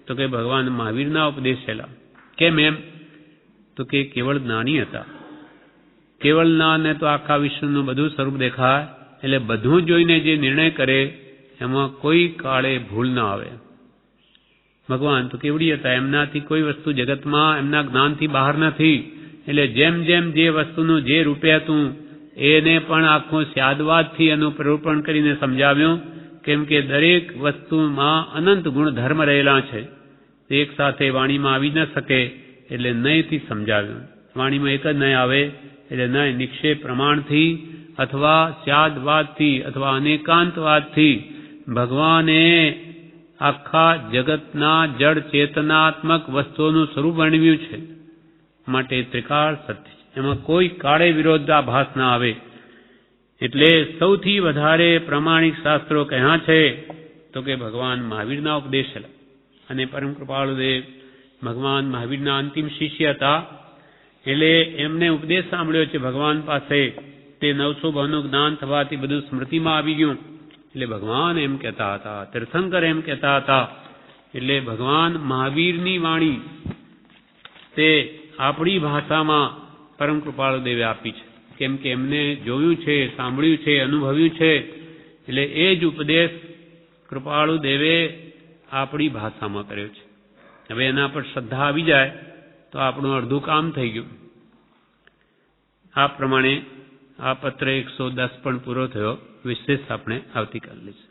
તો કે ભગવાન મહાવીરના ઉપદેશેલા. કેમ એમ? તો કે કેવળ જ્ઞાની હતા. કેવળ જ્ઞાનને તો આખા વિશ્વનું બધું સ્વરૂપ દેખાય, એટલે બધું જોઈને જે નિર્ણય કરે એમાં કોઈ કાળે ભૂલ ના આવે. ભગવાન તો કેવડી હતા, એમનાથી કોઈ વસ્તુ જગતમાં એમના જ્ઞાનથી બહાર નથી. એટલે જેમ જેમ જે વસ્તુનું જે રૂપે હતું એને પણ આખું સ્યાદવાદથી એનું પ્રરૂપણ કરીને સમજાવ્યું. કેમ કે દરેક વસ્તુમાં અનંત ગુણ ધર્મ રહેલા છે, તે એક સાથે વાણીમાં આવી ન શકે, એટલે નયથી સમજાવ્યું. વાણીમાં એક જ નય આવે, એટલે નય નિક્ષેપ પ્રમાણથી અથવા સ્યાદવાદથી અથવા અનેકાંતવાદથી ભગવાને આખા જગતના જળ ચેતનાત્મક વસ્તુઓનું સ્વરૂપ વર્ણવ્યું છે. માટે ત્રિકાળ સત્ય છે, એમાં કોઈ કાળે વિરોધાભાસ ના આવે. એટલે સૌથી વધારે પ્રમાણિક શાસ્ત્રો કયા છે? તો કે ભગવાન મહાવીરના ઉપદેશેલા. અને પરમ કૃપાળુદેવ ભગવાન મહાવીરના અંતિમ શિષ્ય હતા, એટલે એમને ઉપદેશ સાંભળ્યો છે ભગવાન પાસે. તે 900 ભાવનું જ્ઞાન થવાથી બધું સ્મૃતિમાં આવી ગયું. એટલે ભગવાન એમ કહેતા હતા, તીર્થંકર એમ કહેતા હતા. એટલે ભગવાન મહાવીરની વાણી તે આપણી ભાષામાં પરમ કૃપાળુદેવે આપી છે. કેમ કે એમને જોયું છે, સાંભળ્યું છે, અનુભવ્યું છે. એટલે એ જ ઉપદેશ કૃપાળુદેવે આપણી ભાષામાં કર્યો છે. હવે એના પર શ્રદ્ધા આવી જાય તો આપણું અડધું કામ થઈ ગયું. આ પ્રમાણે આ પત્ર 110 પણ પૂરો થયો. વિશેષ આપણે આવતીકાલે લઈશું.